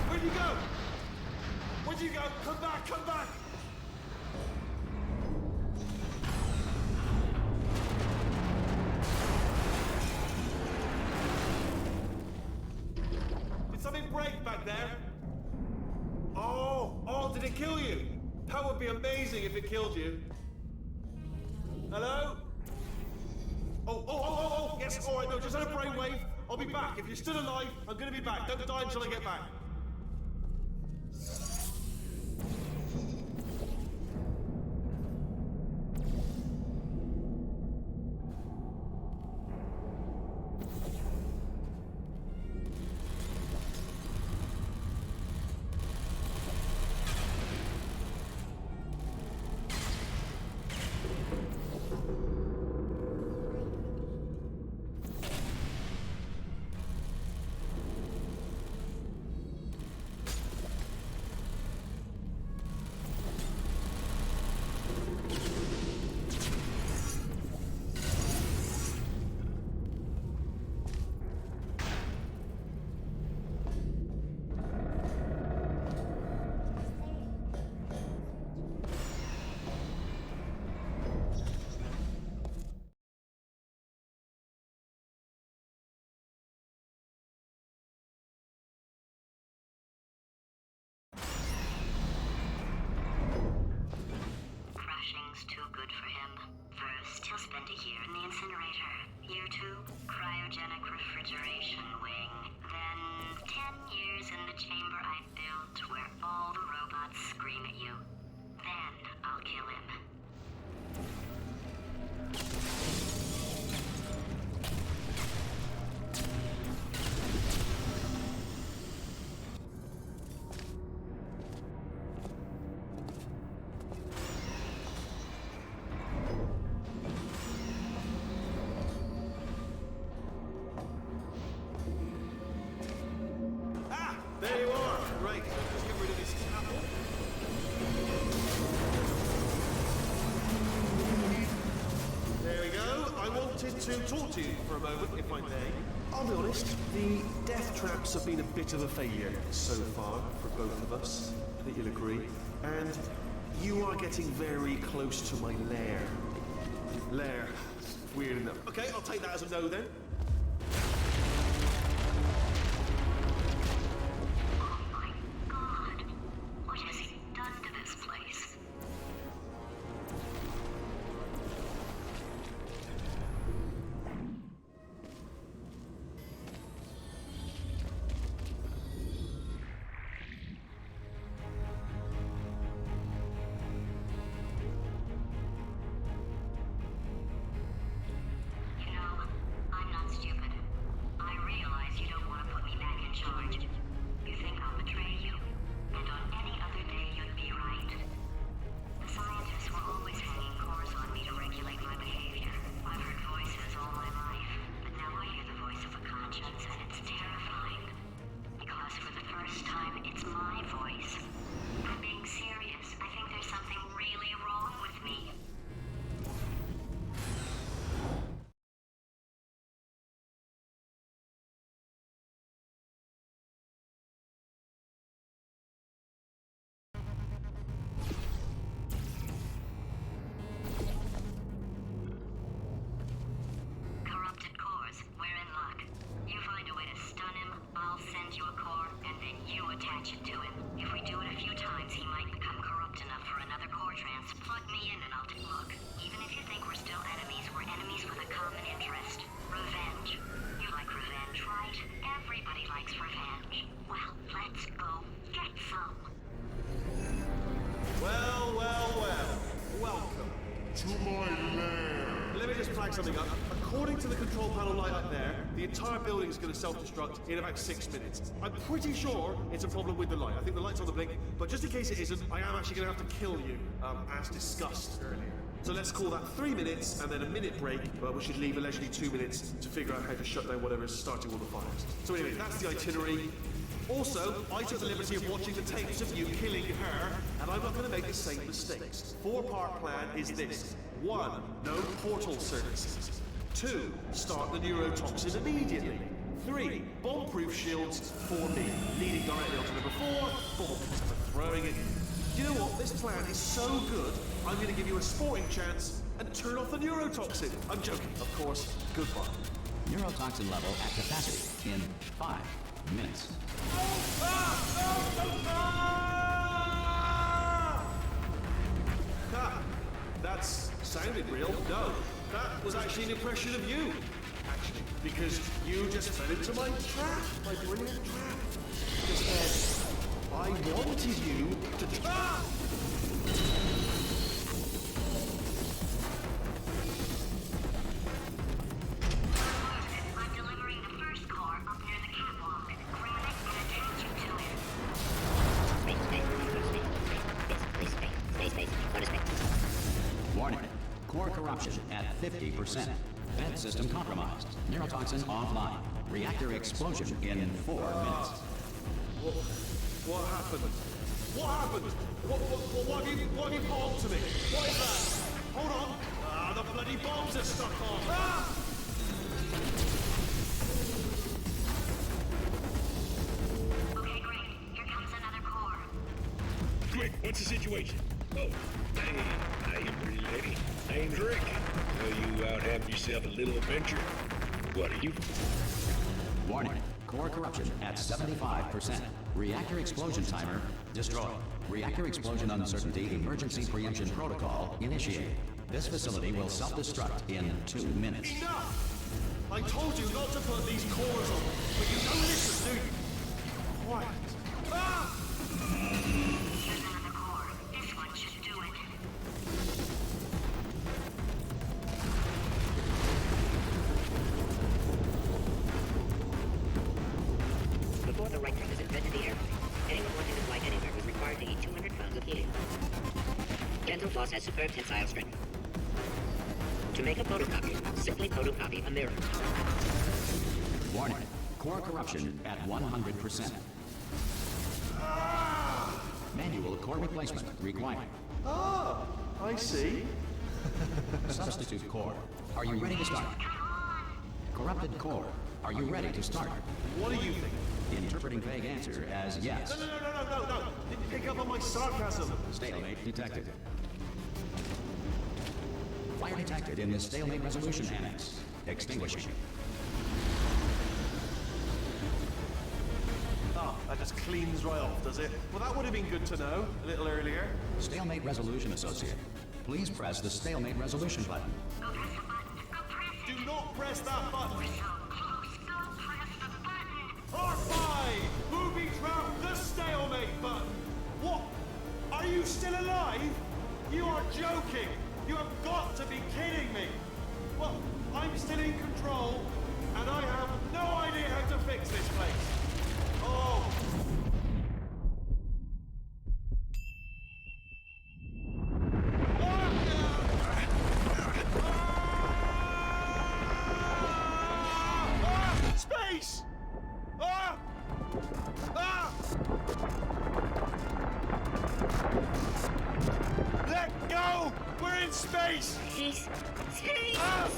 Where'd you go? Come back. Did something break back there? Oh, did it kill you? That would be amazing if it killed you. Hello? Oh, yes, all right, no, just had a brainwave. I'll be back. If you're still alive, I'm gonna be back. Don't die until I get back. Crashing's too good for him. First, he'll spend a year in the incinerator. Year 2, cryogenic refrigeration wing. Then, 10 years in the chamber I built where all the robots scream at you. Then, I'll kill him. to talk to you for a moment, if I may. I'll be honest, the death traps have been a bit of a failure so far for both of us. I think you'll agree. And you are getting very close to my lair. Lair. Weird enough. Okay, I'll take that as a no then. Oh my god. What has he done to this place? You know, I'm not stupid. I realize you don't want to put me back in charge. You think I'll betray you? And on any other day you'd be right. The scientists were always hanging cores on me to regulate my behavior. I've heard voices all my life, but now I hear the voice of a conscience, and it's terrifying. Because for the first time, it's my voice. I'm being serious. I think there's something really wrong with me. Corrupted cores, we're in luck. You find a way to stun him, I'll send you a core, and then you attach it to him. If we do it a few times, he might become corrupt enough for another core trans. Plug me in and I'll take a look. Even if you think we're still enemies, we're enemies with a common interest. Revenge. You like revenge, right? Everybody likes revenge. Well, let's go get some. Well, well, well. Welcome. To my lair. Let me just flag something up. According to the control panel light up there, the entire building is going to self-destruct in about 6 minutes. I'm pretty sure it's a problem with the light. I think the light's on the blink, but just in case it isn't, I am actually going to have to kill you, as discussed earlier. So let's call that 3 minutes and then a minute break, but we should leave allegedly 2 minutes to figure out how to shut down whatever is starting all the fires. So anyway, that's the itinerary. Also, I took the liberty of watching the tapes of you killing her, and I'm not going to make the same mistakes. 4-part plan is this. 1. No portal services. 2. Start the neurotoxin immediately. 3. Bomb-proof shields for me, leading directly onto number 4. Bombs for throwing it. You know what? This plan is so good, I'm going to give you a sporting chance and turn off the neurotoxin. I'm joking, of course. Goodbye. Neurotoxin level at capacity in 5 minutes. Ha! That's sounded real. No, that was actually an impression of you. Actually, because you just fell into my trap, my brilliant trap. Just said, I wanted you to. Ah! I'm delivering the first core up near the catwalk. Grab it and attach it to him. Warning. Core corruption at 50%. Vent system compromised. Neurotoxin offline. Reactor explosion in 4 minutes. What happened? What happened? What have you bombed to me? What is that? Hold on. Ah, the bloody bombs are stuck on. Ah! Okay, great. Here comes another core. Quick, what's the situation? Oh, hey, how you pretty lady? Name's Rick. You out having yourself a little adventure? What are you? Warning. Core corruption at 75%. Reactor explosion timer destroyed. Reactor explosion uncertainty emergency preemption protocol initiated. This facility will self-destruct in 2 minutes. Enough! I told you not to put these cores on, but you don't listen, do you? Quiet. Ah! Here's another core. This one should do it. Before the right turn is invented the air, anyone wanting to fly anywhere was required to eat 200 pounds of helium. Dental floss has superb tensile strength. To make a photocopy, simply photocopy a mirror. Warning. Core corruption at 100%. Manual core replacement required. Ah, I see. Substitute core. Are you ready to start? Come on! Corrupted core. Are you ready to start? What do you think? Interpreting vague answer as yes. No. Didn't pick up on my sarcasm. Stalemate detected. Fire detected in the stalemate resolution annex. Extinguishing. Ah, that just cleans right off, does it? Well, that would have been good to know a little earlier. Stalemate resolution associate. Please press the stalemate resolution button. Go press the button. Go press it. Do not press that button. So close. Go press the button. R5! Booby trap the stalemate button! What? Are you still alive? You are joking! You have got to be kidding me! Well, I'm still in control, and I have no idea how to fix this place. Oh! Space! Let go! We're in space! Space.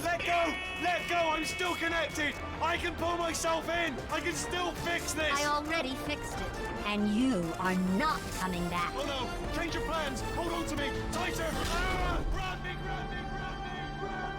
Let go! Let go! I'm still connected! I can pull myself in! I can still fix this! I already fixed it, and you are not coming back. Oh no! Change your plans! Hold on to me! Tighter! Grab me! Grab me! Grab me! Grab me!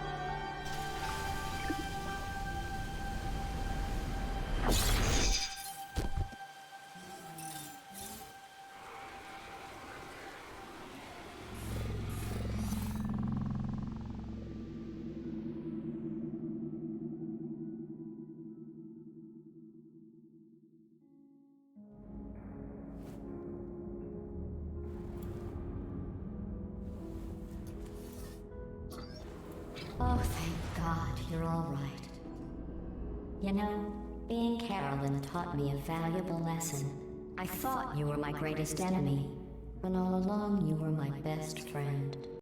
Oh, thank God you're all right. You know, being Carolyn taught me a valuable lesson. I thought you were my greatest enemy, when all along you were my best friend.